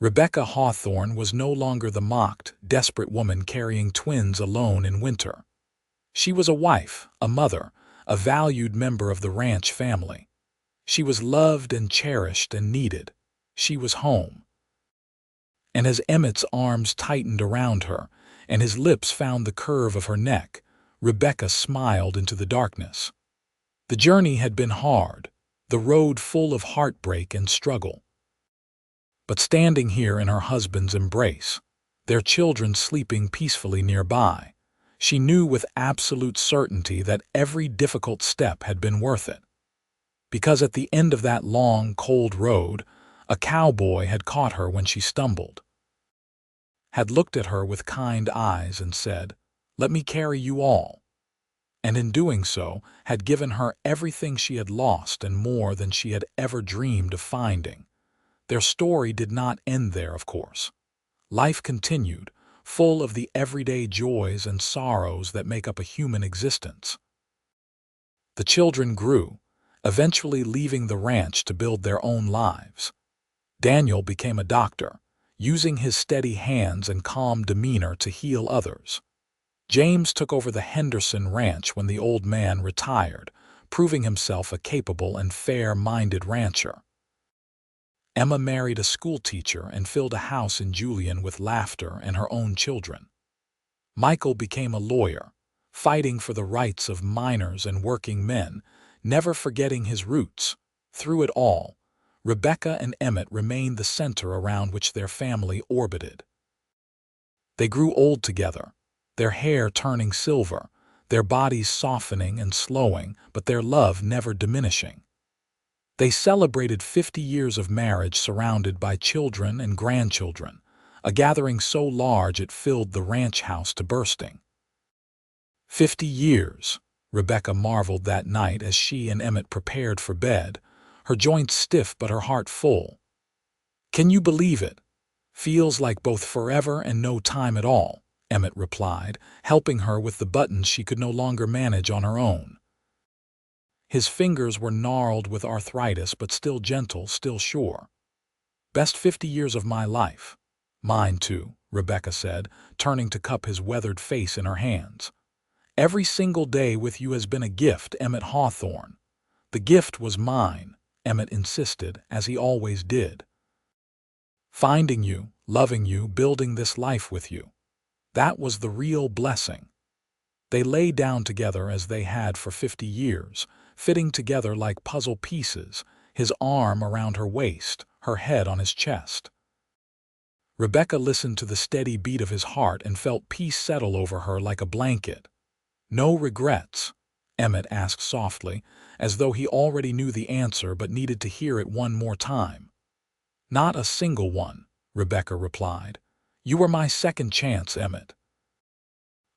S1: Rebecca Hawthorne was no longer the mocked, desperate woman carrying twins alone in winter. She was a wife, a mother, a valued member of the ranch family. She was loved and cherished and needed. She was home. And as Emmett's arms tightened around her and his lips found the curve of her neck, Rebecca smiled into the darkness. The journey had been hard. the road full of heartbreak and struggle. But standing here in her husband's embrace, their children sleeping peacefully nearby, she knew with absolute certainty that every difficult step had been worth it. Because at the end of that long, cold road, a cowboy had caught her when she stumbled, had looked at her with kind eyes and said, "Let me carry you all," and in doing so had given her everything she had lost and more than she had ever dreamed of finding. Their story did not end there, of course. Life continued, full of the everyday joys and sorrows that make up a human existence. The children grew, eventually leaving the ranch to build their own lives. Daniel became a doctor, using his steady hands and calm demeanor to heal others. James took over the Henderson Ranch when the old man retired, proving himself a capable and fair-minded rancher. Emma married a schoolteacher and filled a house in Julian with laughter and her own children. Michael became a lawyer, fighting for the rights of miners and working men, never forgetting his roots. Through it all, Rebecca and Emmett remained the center around which their family orbited. They grew old together, their hair turning silver, their bodies softening and slowing, but their love never diminishing. They celebrated 50 years of marriage surrounded by children and grandchildren, a gathering so large it filled the ranch house to bursting. 50 years, Rebecca marveled that night as she and Emmett prepared for bed, her joints stiff but her heart full. "Can you believe it? Feels like both forever and no time at all," Emmett replied, helping her with the buttons she could no longer manage on her own. His fingers were gnarled with arthritis but still gentle, still sure. "Best 50 years of my life." "Mine too," Rebecca said, turning to cup his weathered face in her hands. "Every single day with you has been a gift, Emmett Hawthorne." "The gift was mine," Emmett insisted, as he always did. "Finding you, loving you, building this life with you. That was the real blessing." They lay down together as they had for 50 years, fitting together like puzzle pieces, his arm around her waist, her head on his chest. Rebecca listened to the steady beat of his heart and felt peace settle over her like a blanket. "No regrets?" Emmett asked softly, as though he already knew the answer but needed to hear it one more time. "Not a single one," Rebecca replied. "You were my second chance, Emmett.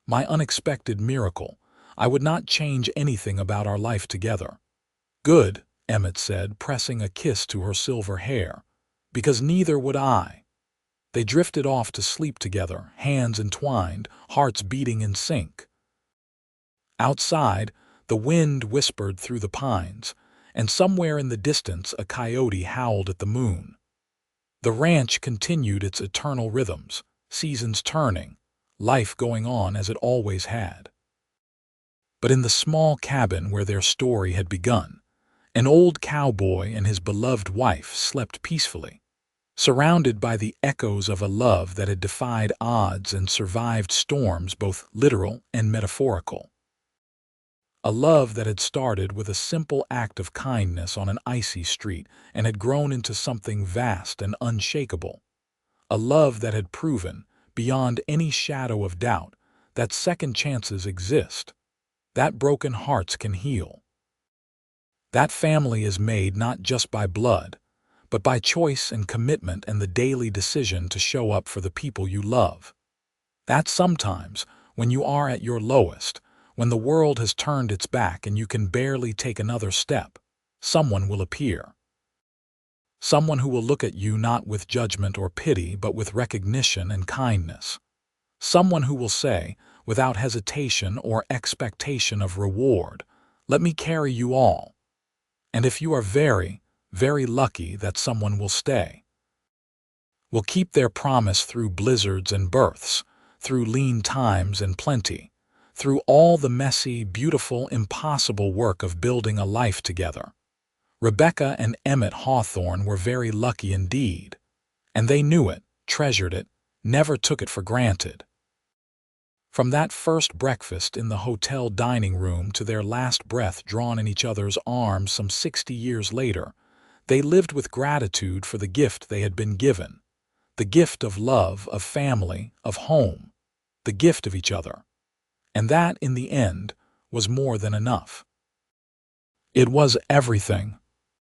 S1: My unexpected miracle. I would not change anything about our life together." "Good," Emmett said, pressing a kiss to her silver hair. "Because neither would I." They drifted off to sleep together, hands entwined, hearts beating in sync. Outside, the wind whispered through the pines, and somewhere in the distance a coyote howled at the moon. The ranch continued its eternal rhythms, seasons turning, life going on as it always had. But in the small cabin where their story had begun, an old cowboy and his beloved wife slept peacefully, surrounded by the echoes of a love that had defied odds and survived storms both literal and metaphorical. A love that had started with a simple act of kindness on an icy street and had grown into something vast and unshakable. A love that had proven, beyond any shadow of doubt, that second chances exist, that broken hearts can heal. That family is made not just by blood, but by choice and commitment and the daily decision to show up for the people you love. That sometimes, when you are at your lowest, when the world has turned its back and you can barely take another step, someone will appear. Someone who will look at you not with judgment or pity, but with recognition and kindness. Someone who will say, without hesitation or expectation of reward, "Let me carry you all." And if you are very, very lucky, that someone will stay. Will keep their promise through blizzards and births, through lean times and plenty, through all the messy, beautiful, impossible work of building a life together. Rebecca and Emmett Hawthorne were very lucky indeed, and they knew it, treasured it, never took it for granted. From that first breakfast in the hotel dining room to their last breath drawn in each other's arms some 60 years later, they lived with gratitude for the gift they had been given, the gift of love, of family, of home, the gift of each other. And that, in the end, was more than enough. It was everything.